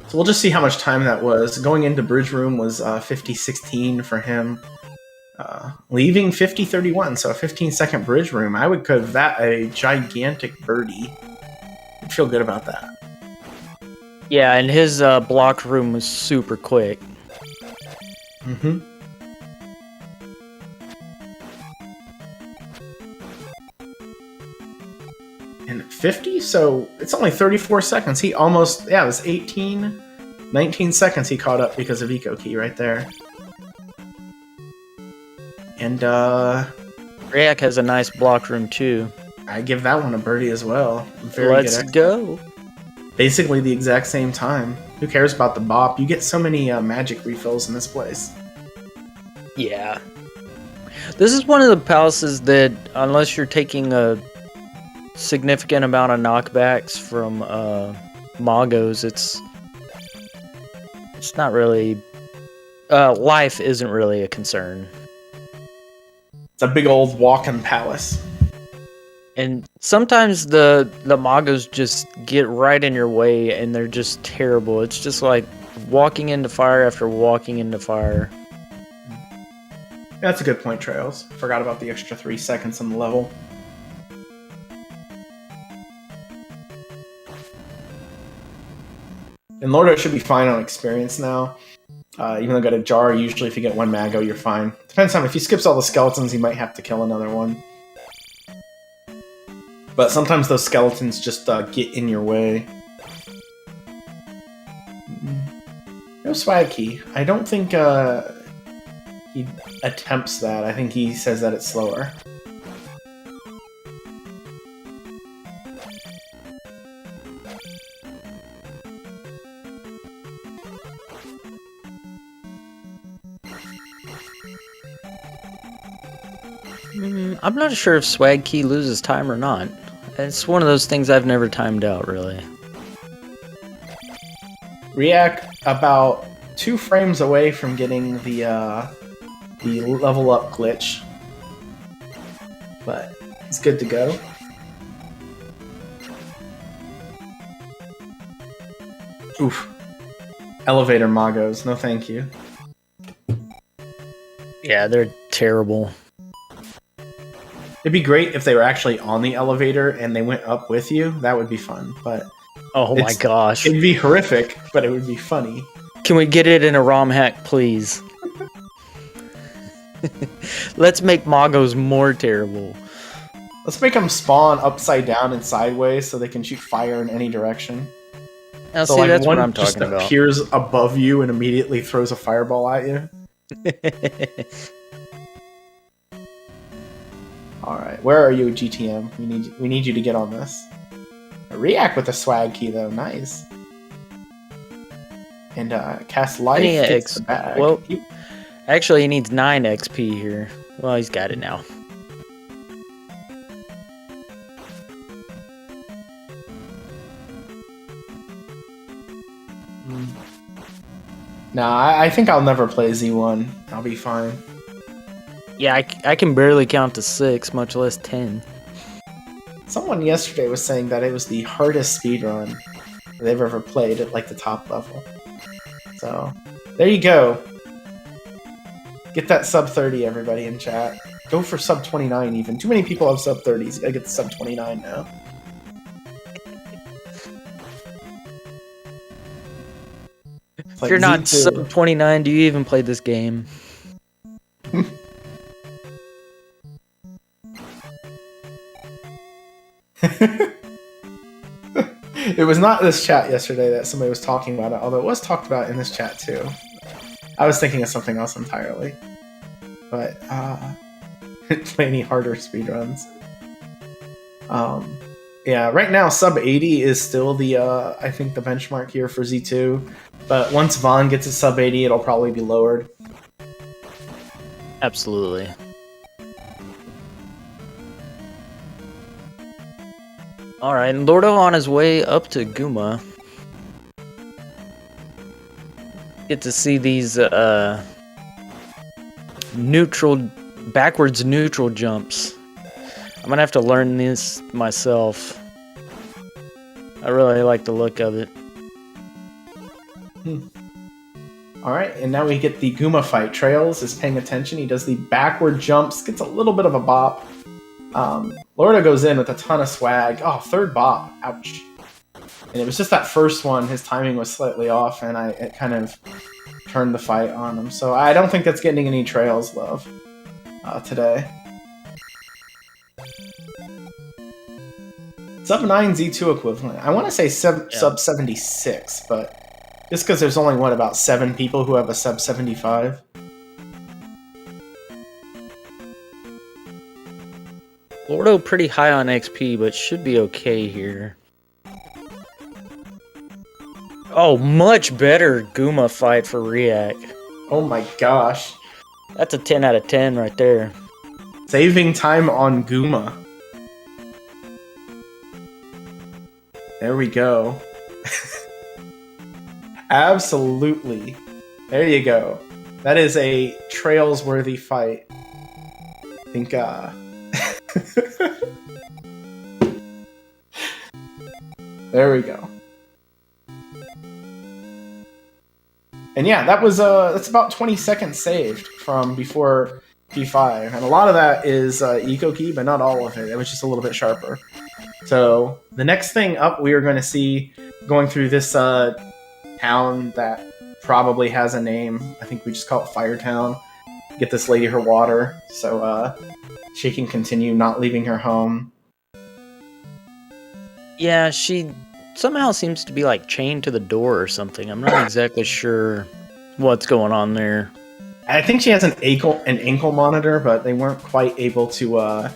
So we'll just see how much time that was. Going into Bridge Room was 50-16 for him. Leaving 50-31, so a 15-second Bridge Room. I would give that a gigantic birdie. I'd feel good about that. Yeah, and his block room was super quick. Mm-hmm. And 50, so it's only 34 seconds. He almost, it was 19 seconds he caught up because of Eco Key right there. And riiyak has a nice block room too. I give that one a birdie as well. Very Let's good. go. Basically the exact same time. Who cares about the bop? You get so many magic refills in this place. Yeah. This is one of the palaces that, unless you're taking a significant amount of knockbacks from Magos, it's not really... life isn't really a concern. It's a big old walk-in palace. And sometimes the Magos just get right in your way and they're just terrible. It's just like walking into fire after walking into fire. That's a good point, Trails. Forgot about the extra 3 seconds on the level. And Lordo should be fine on experience now. Even though I got a jar, usually if you get 1 Mago, you're fine. Depends on if he skips all the skeletons, he might have to kill another one. But sometimes those skeletons just get in your way. No swag key. I don't think he attempts that. I think he says that it's slower. I'm not sure if Swag Key loses time or not. It's one of those things I've never timed out, really. riiyak about 2 frames away from getting the level up glitch. But it's good to go. Oof. Elevator Magos, no thank you. Yeah, they're terrible. It'd be great if they were actually on the elevator and they went up with you. That would be fun, but... Oh my gosh. It'd be horrific, but it would be funny. Can we get it in a ROM hack, please? Let's make Magos more terrible. Let's make them spawn upside down and sideways so they can shoot fire in any direction. Now, So see, like that's one what I'm just talking about. appears above you and immediately throws a fireball at you. All right, where are you, GTM? We need you to get on this. A riiyak with a swag key though, nice. And cast life gets the bag. Well, actually, he needs 9 XP here. Well, he's got it now. Nah, I think I'll never play Z1. I'll be fine. Yeah, I can barely count to 6, much less 10. Someone yesterday was saying that it was the hardest speedrun they've ever played at like the top level. So, there you go. Get that sub 30, everybody in chat. Go for sub 29 even. Too many people have sub 30s. You gotta get the sub 29 now. If you're not sub 29, do you even play this game? It was not this chat yesterday that somebody was talking about it, although it was talked about in this chat too. I was thinking of something else entirely. But, play any harder speedruns. Yeah, right now sub 80 is still the, I think the benchmark here for Z2. But once Vaughn gets a sub 80, it'll probably be lowered. Absolutely. Alright, Lordo on his way up to Guma. Get to see these backwards neutral jumps. I'm gonna have to learn this myself. I really like the look of it. Alright, and now we get the Guma fight. Trails is paying attention. He does the backward jumps, gets a little bit of a bop. Lorda goes in with a ton of swag. Oh, third bop. Ouch. And it was just that first one, his timing was slightly off, and it kind of turned the fight on him. So I don't think that's getting any Trails love today. Sub 9 Z2 equivalent. I want to say sub 76, but just because there's only, what, about 7 people who have a sub 75? Lordo pretty high on XP, but should be okay here. Oh, much better Guma fight for riiyak. Oh my gosh. That's a 10 out of 10 right there. Saving time on Guma. There we go. Absolutely. There you go. That is a Trails-worthy fight. I think, there we go. And yeah, that was that's about 20 seconds saved from before P5, and a lot of that is eco key, but not all of it. It was just a little bit sharper. So the next thing up, we are going to see going through this town that probably has a name. I think we just call it Firetown. Get this lady her water, so she can continue not leaving her home. Yeah, she somehow seems to be like chained to the door or something. I'm not exactly sure what's going on there. I think she has an ankle monitor, but they weren't quite able to,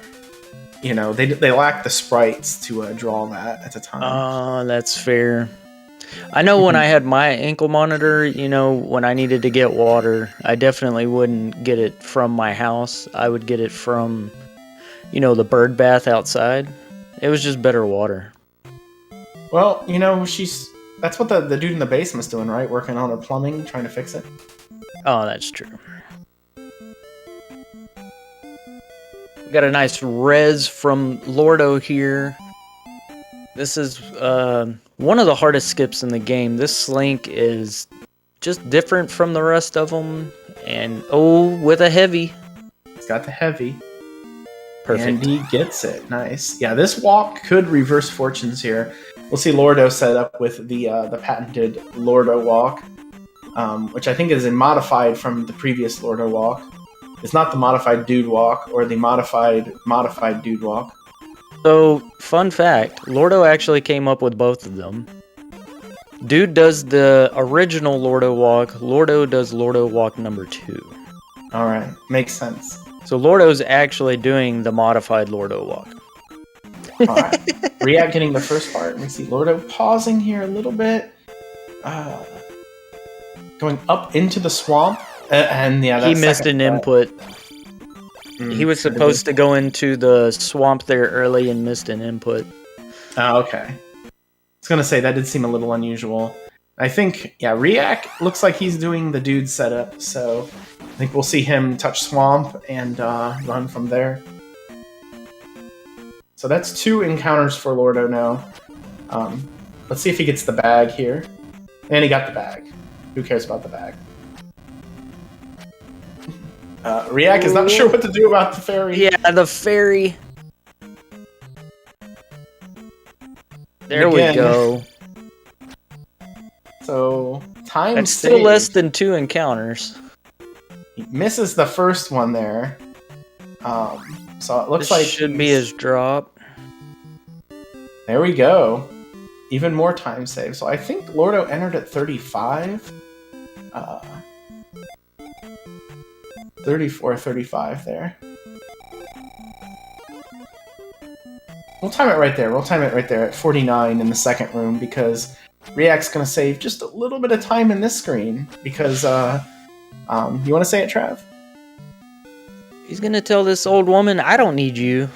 you know, they lacked the sprites to draw that at the time. Oh, that's fair. I know when I had my ankle monitor, you know, when I needed to get water, I definitely wouldn't get it from my house. I would get it from, you know, the bird bath outside. It was just better water. Well, you know, that's what the dude in the basement's doing, right? Working on her plumbing, trying to fix it. Oh, that's true. Got a nice res from Lordo here. This is one of the hardest skips in the game. This slink is just different from the rest of them. And, oh, with a heavy. He's got the heavy. Perfect. And he gets it. Nice. Yeah, this walk could reverse fortunes here. We'll see Lordo set up with the patented Lordo walk, which I think is modified from the previous Lordo walk. It's not the modified dude walk or the modified dude walk. So, fun fact, Lordo actually came up with both of them. Dude does the original Lordo walk, Lordo does Lordo walk number 2. Alright, makes sense. So Lordo's actually doing the modified Lordo walk. Alright. riiyak getting the first part. We see Lordo pausing here a little bit. Going up into the swamp. And yeah, he missed an input. He was supposed to go into the swamp there early and missed an input. Oh, okay. I was going to say, that did seem a little unusual. I think, yeah, riiyak looks like he's doing the dude setup, so I think we'll see him touch swamp and run from there. So that's 2 encounters for Lordo now. Let's see if he gets the bag here. And he got the bag. Who cares about the bag? riiyak is not sure what to do about the fairy. Yeah, the fairy. There we go. So, time That's saved. still less than 2 encounters. He misses the first one there. So it looks like should be his drop. There we go. Even more time saved. So I think Lordo entered at 35. 34, 35 there. We'll time it right there. We'll time it right there at 49 in the second room because riiyak's going to save just a little bit of time in this screen because, you want to say it, Trav? He's going to tell this old woman, I don't need you.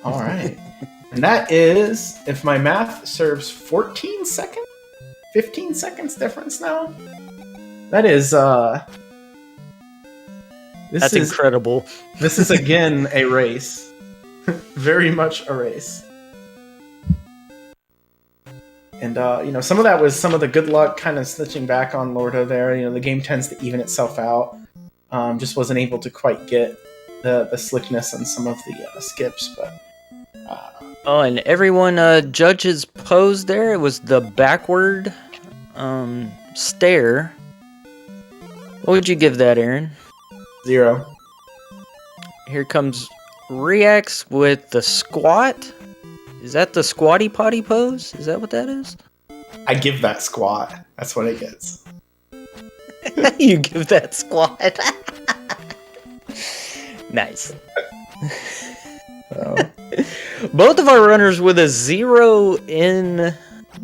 All right. And that is, if my math serves, 14 seconds? 15 seconds difference now? That is, That's incredible. This is, again, a race. Very much a race. And, some of that was some of the good luck kind of snitching back on Lordo there. The game tends to even itself out. Just wasn't able to quite get the slickness on some of the skips, but... Oh, and everyone judges pose there. It was the backward stare. What would you give that, Aaron? 0. Here comes riiyak with the squat. Is that the squatty potty pose? Is that what that is? I give that squat. That's what it gets. You give that squat. Nice. So. Both of our runners with a 0 in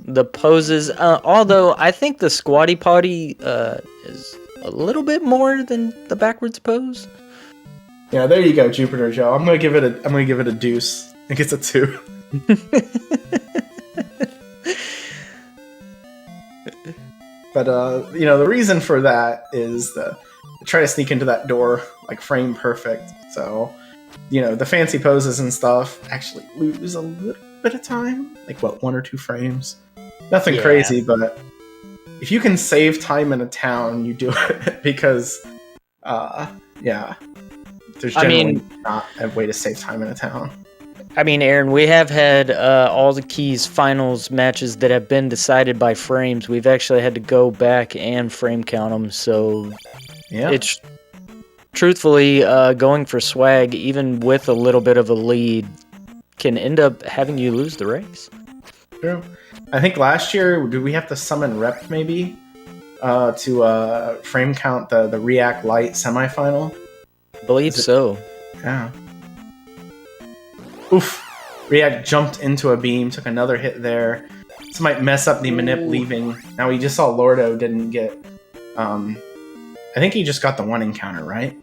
the poses. Although I think the squatty potty is a little bit more than the backwards pose. Yeah, there you go, Jupiter Joe. I'm gonna give it a deuce. I think it's a 2. But the reason for that is to try to sneak into that door like frame perfect. So, the fancy poses and stuff actually lose a little bit of time, like 1 or 2 frames. Nothing crazy, but if you can save time in a town, you do it because, there's generally not a way to save time in a town. I mean, Aaron, we have had all the keys finals matches that have been decided by frames. We've actually had to go back and frame count them, so it's truthfully going for swag, even with a little bit of a lead, can end up having you lose the race. True. I think last year, did we have to summon Rep maybe to frame count the riiyak Light semifinal? I believe so. Yeah. Oof. riiyak jumped into a beam, took another hit there. This might mess up the manip leaving. Now we just saw Lordo didn't get... I think he just got the 1 encounter, right?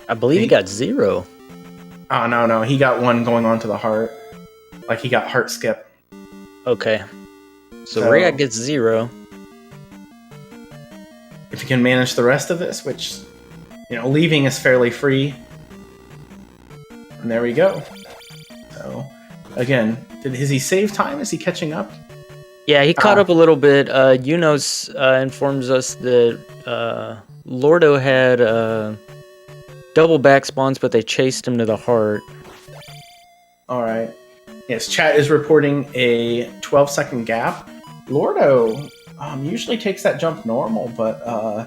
I believe he got 0. Oh, no. He got 1 going on to the heart. Like he got heart skip. Okay. So riiyak gets 0. If you can manage the rest of this, which, leaving is fairly free. And there we go. So, again, has he saved time? Is he catching up? Yeah, he caught up a little bit. Yunos informs us that Lordo had double back spawns, but they chased him to the heart. Alright. Yes, chat is reporting a 12-second gap. Lordo usually takes that jump normal, but I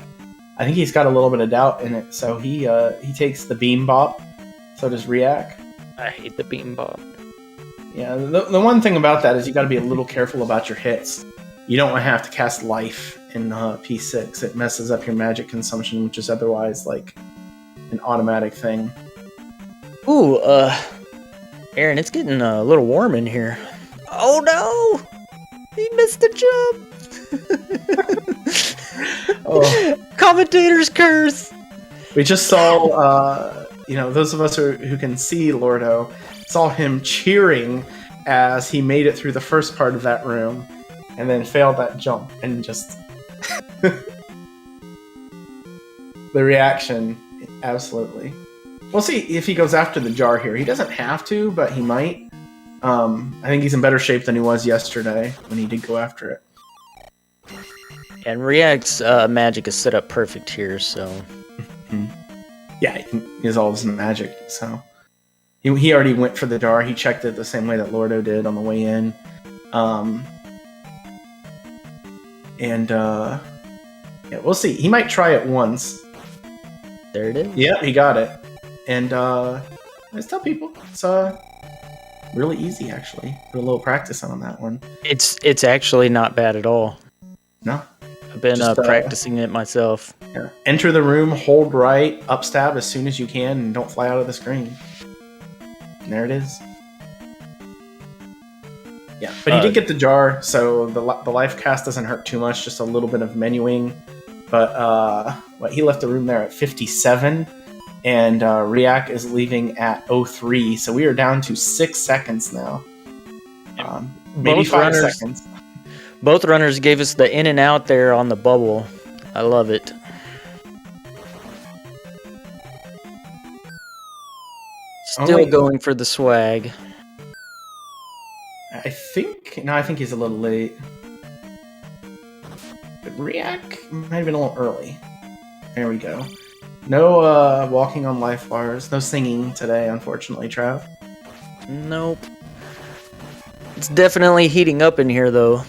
think he's got a little bit of doubt in it, so he takes the beam bop. So does riiyak. I hate the beanbot. Yeah, the one thing about that is you got to be a little careful about your hits. You don't want to have to cast life in P6. It messes up your magic consumption, which is otherwise like an automatic thing. Ooh, Aaron, it's getting a little warm in here. Oh no! He missed the jump! Oh. Commentator's curse! We just saw, those of us who can see Lordo, saw him cheering as he made it through the first part of that room and then failed that jump and just... the reaction, absolutely. We'll see if he goes after the jar here. He doesn't have to, but he might. I think he's in better shape than he was yesterday when he did go after it. And riiyak's magic is set up perfect here, so... Yeah, he has all his magic, so... He already went for the jar. He checked it the same way that Lordo did on the way in. Yeah, we'll see. He might try it once. There it is. Yeah, he got it. And let's tell people it's really easy, actually. Put a little practice on that one. It's actually not bad at all. No. I've been Just, practicing it myself. Yeah. Enter the room, hold right, upstab as soon as you can, and don't fly out of the screen. And there it is. Yeah, but he did get the jar, so the life cast doesn't hurt too much, just a little bit of menuing. But he left the room there at 57, and riiyak is leaving at 03, so we are down to 6 seconds now. Maybe 5 seconds. Both runners gave us the in and out there on the bubble. I love it. Still going for the swag. I think he's a little late. But riiyak might have been a little early. There we go. No walking on life bars. No singing today, unfortunately, Trav. Nope. It's definitely heating up in here, though.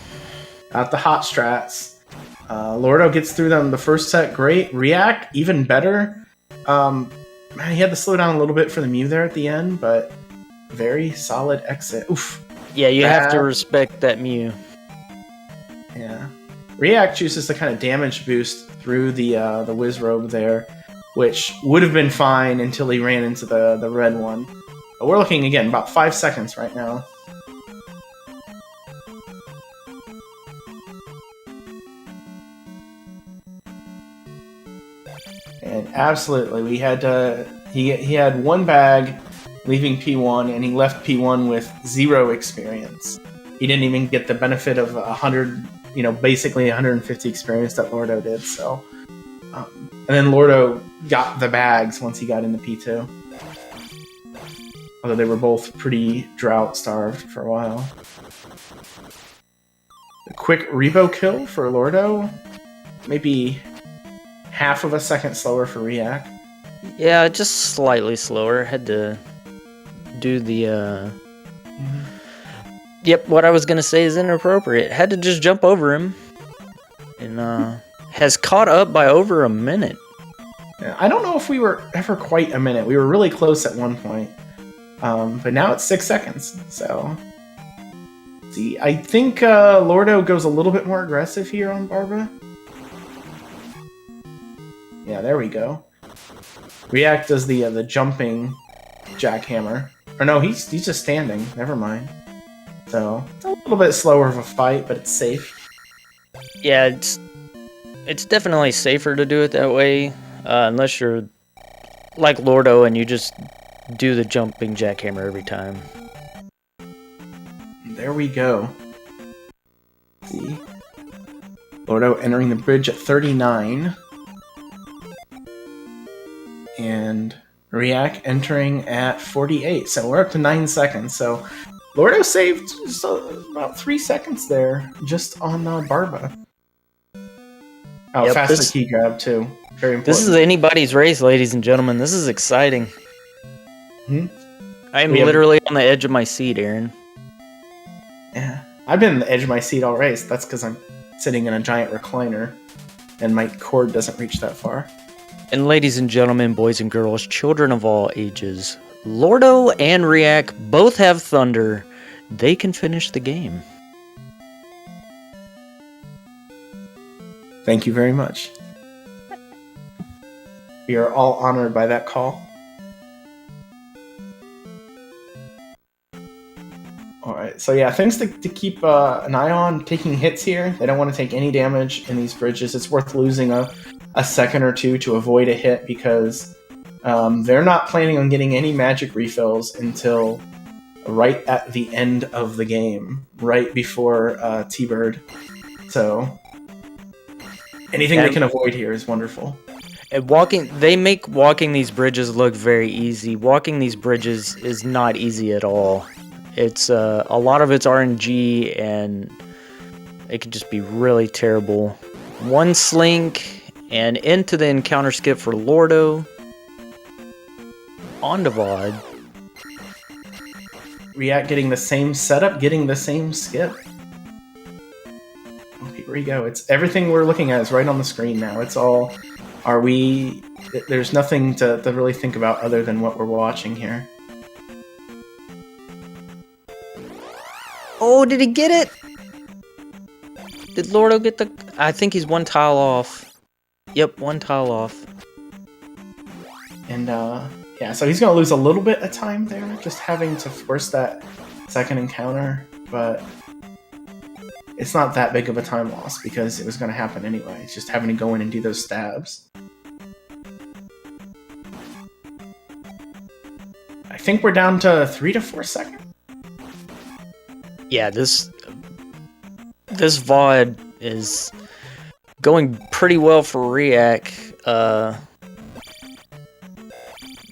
Got the hot strats. Lordo gets through them the first set. Great. riiyak, even better. He had to slow down a little bit for the Mew there at the end, but very solid exit. Oof. Yeah, you have to respect that Mew. Yeah. riiyak chooses to kind of damage boost through the Wizrobe there, which would have been fine until he ran into the red one. But we're looking, again, about 5 seconds right now. And absolutely, we had he had one bag leaving P1, and he left P1 with 0 experience. He didn't even get the benefit of 100, basically 150 experience that Lordo did. So, and then Lordo got the bags once he got into P2. Although they were both pretty drought-starved for a while. A quick Rebo kill for Lordo. Maybe half of a second slower for riiyak. Yeah, just slightly slower. Had to do the... Yep, what I was going to say is inappropriate. Had to just jump over him. And has caught up by over a minute. Yeah, I don't know if we were ever quite a minute. We were really close at one point. But now it's 6 seconds, so... See, I think Lordo goes a little bit more aggressive here on Barbara. Yeah, there we go. riiyak does the jumping jackhammer. Or no, he's just standing. Never mind. So, it's a little bit slower of a fight, but it's safe. Yeah, it's definitely safer to do it that way, unless you're like Lordo and you just do the jumping jackhammer every time. There we go. Let's see. Lordo entering the bridge at 39. And riiyak entering at 48. So we're up to 9 seconds. So Lordo saved just about 3 seconds there, just on Barba. Oh, Yep, faster key grab too. Very important. This is anybody's race, ladies and gentlemen. This is exciting. I am literally on the edge of my seat, Aaron. Yeah, I've been on the edge of my seat all race. That's because I'm sitting in a giant recliner, and my cord doesn't reach that far. And ladies and gentlemen, boys and girls, children of all ages, Lordo and riiyak both have thunder. They can finish the game. Thank you very much. We are all honored by that call. Alright, so yeah, things to keep an eye on. Taking hits here. They don't want to take any damage in these bridges. It's worth losing a second or two to avoid a hit because they're not planning on getting any magic refills until right at the end of the game, right before T-Bird. So anything they can avoid here is wonderful. And they make walking these bridges look very easy. Walking these bridges is not easy at all. It's a lot of it's RNG, and it can just be really terrible. One slink, and into the encounter skip for Lordo. On to VOD. riiyak getting the same setup, getting the same skip. Okay, here we go. It's everything we're looking at is right on the screen now. It's all... There's nothing to really think about other than what we're watching here. Oh, did he get it? Did Lordo get the... I think he's one tile off. Yep, one tile off. And, yeah, so he's going to lose a little bit of time there, just having to force that second encounter, but it's not that big of a time loss because it was going to happen anyway. It's just having to go in and do those stabs. I think we're down to 3 to 4 seconds. Yeah, this VOD is going pretty well for riiyak.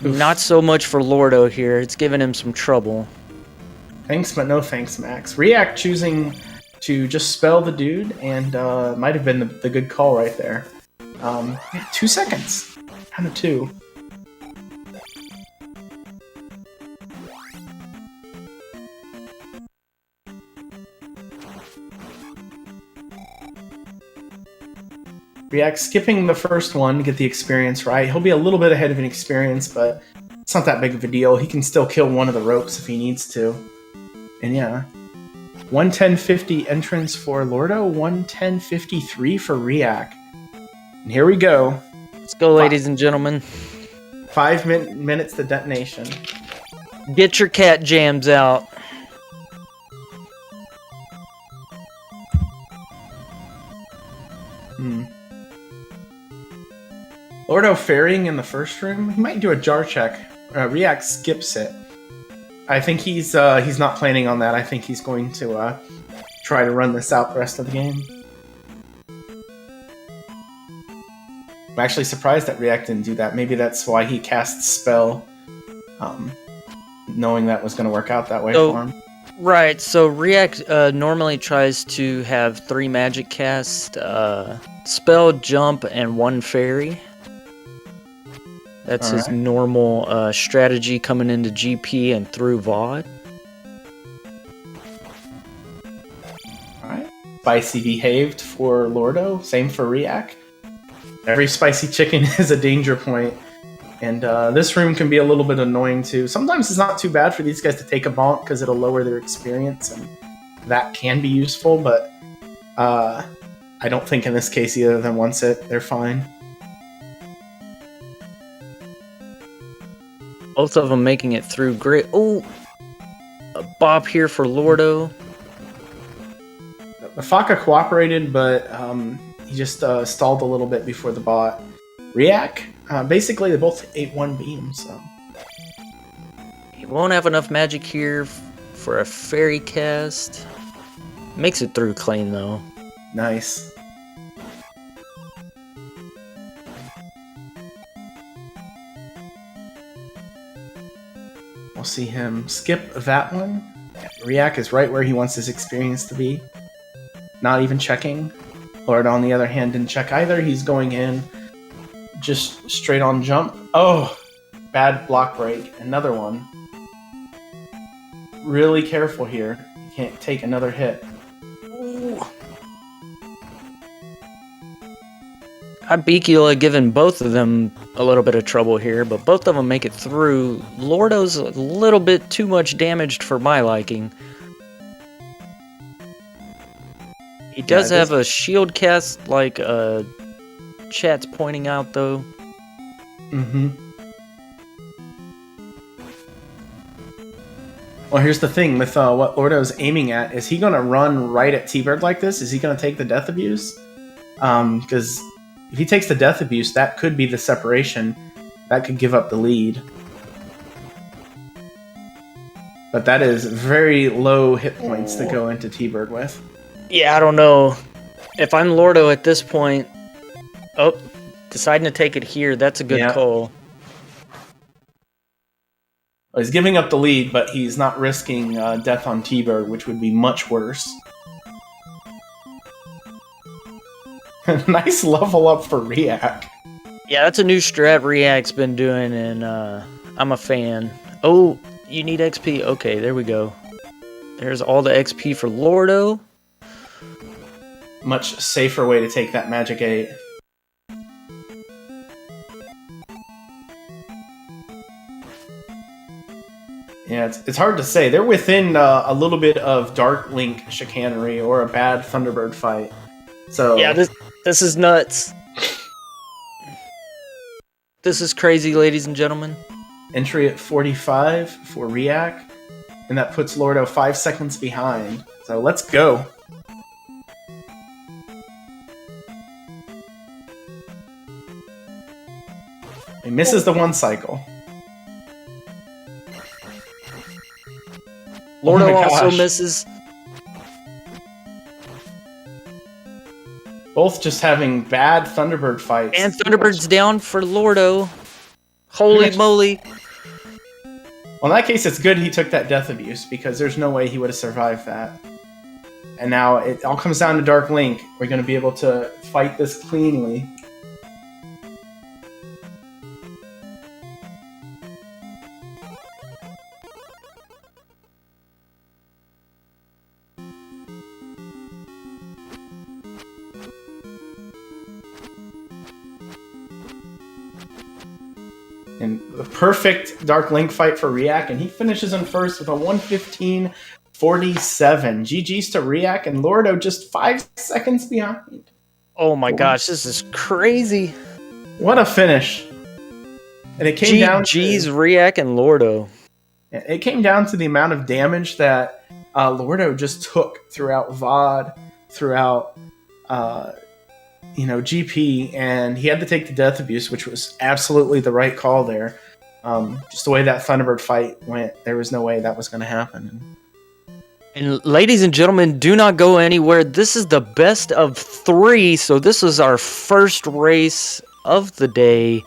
Not so much for Lordo here. It's giving him some trouble. Thanks, but no thanks, Max. riiyak choosing to just spell the dude, and might have been the good call right there. 2 seconds. Down to 2. riiyak skipping the first one to get the experience right. He'll be a little bit ahead of an experience, but it's not that big of a deal. He can still kill one of the ropes if he needs to. And yeah, 110.50 entrance for Lordo, 110.53 for riiyak. And here we go. Let's go, ladies and gentlemen. 5 minutes to detonation. Get your cat jams out. Lordo ferrying in the first room. He might do a jar check. riiyak skips it. I think he's not planning on that. I think he's going to try to run this out the rest of the game. I'm actually surprised that riiyak didn't do that. Maybe that's why he cast spell, knowing that was going to work out that way for him. Right, so riiyak normally tries to have 3 magic cast, spell, jump, and 1 fairy. That's his normal strategy coming into GP and through VOD. Alright. Spicy behaved for Lordo, same for riiyak. Every spicy chicken is a danger point. And this room can be a little bit annoying too. Sometimes it's not too bad for these guys to take a bonk because it'll lower their experience, and that can be useful, but I don't think in this case either of them wants it. They're fine. Both of them making it through great. Oh, a bop here for Lordo. The Faka cooperated, but he just stalled a little bit before the bot. riiyak, basically they both ate 1 beam, so... He won't have enough magic here for a fairy cast. Makes it through clean, though. Nice. We'll see him skip that one. riiyak is right where he wants his experience to be. Not even checking. Lord, on the other hand, didn't check either. He's going in just straight on jump. Oh, bad block break. Another one. Really careful here. You can't take another hit. Ooh. Ibikula giving both of them a little bit of trouble here, but both of them make it through. Lordo's a little bit too much damaged for my liking. He does have a shield cast, like chat's pointing out, though. Mm-hmm. Well, here's the thing with what Lordo's aiming at. Is he going to run right at T-Bird like this? Is he going to take the death abuse? Because if he takes the death abuse, that could be the separation. That could give up the lead. But that is very low hit points to go into T-Bird with. Yeah, I don't know. If I'm Lordo at this point... Oh, deciding to take it here. That's a good call. Well, he's giving up the lead, but he's not risking death on T-Bird, which would be much worse. Nice level up for riiyak. Yeah, that's a new strat riiak's been doing, and I'm a fan. Oh, you need XP. Okay, there we go. There's all the XP for Lordo. Much safer way to take that Magic 8. Yeah, it's hard to say. They're within a little bit of Dark Link chicanery or a bad Thunderbird fight. So yeah, this is nuts. This is crazy, ladies and gentlemen. Entry at 45 for riiyak, and that puts Lordo 5 seconds behind. So let's go. He misses the one cycle. Lordo also misses. Both just having bad Thunderbird fights. And Thunderbird's down for Lordo. Holy moly. Well, in that case, it's good he took that death abuse, because there's no way he would have survived that. And now it all comes down to Dark Link. We're going to be able to fight this cleanly. And the perfect Dark Link fight for riiyak, and he finishes in first with a 115.47. GG's to riiyak, and Lordo just 5 seconds behind. Oh my gosh, this is crazy. What a finish. And it came down to GG's riiyak and Lordo. It came down to the amount of damage that Lordo just took throughout VOD, throughout GP, and he had to take the death abuse, which was absolutely the right call there. Just the way that Thunderbird fight went, there was no way that was going to happen. And ladies and gentlemen, do not go anywhere. This is the best of 3, so this is our first race of the day.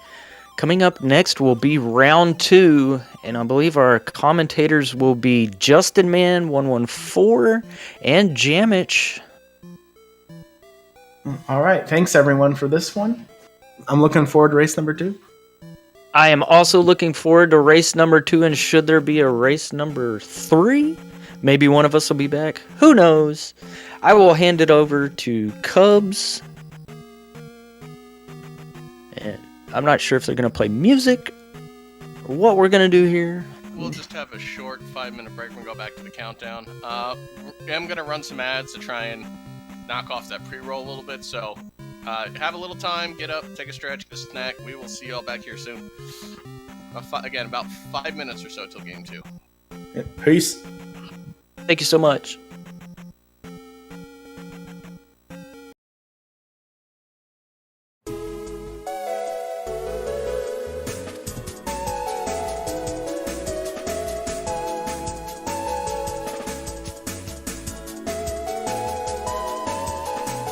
Coming up next will be round 2, and I believe our commentators will be JustinMan114 and Jamich. All right, thanks everyone for this one. I'm looking forward to race number 2. I am also looking forward to race number 2, and should there be a race number 3, maybe one of us will be back. Who knows? I will hand it over to Cubs. And I'm not sure if they're going to play music or what we're going to do here. We'll just have a short 5-minute break and go back to the countdown. I'm going to run some ads to try and knock off that pre-roll a little bit, so have a little time, get up, take a stretch, get a snack. We will see y'all back here soon. Again, about 5 minutes or so till game 2. Peace. Thank you so much.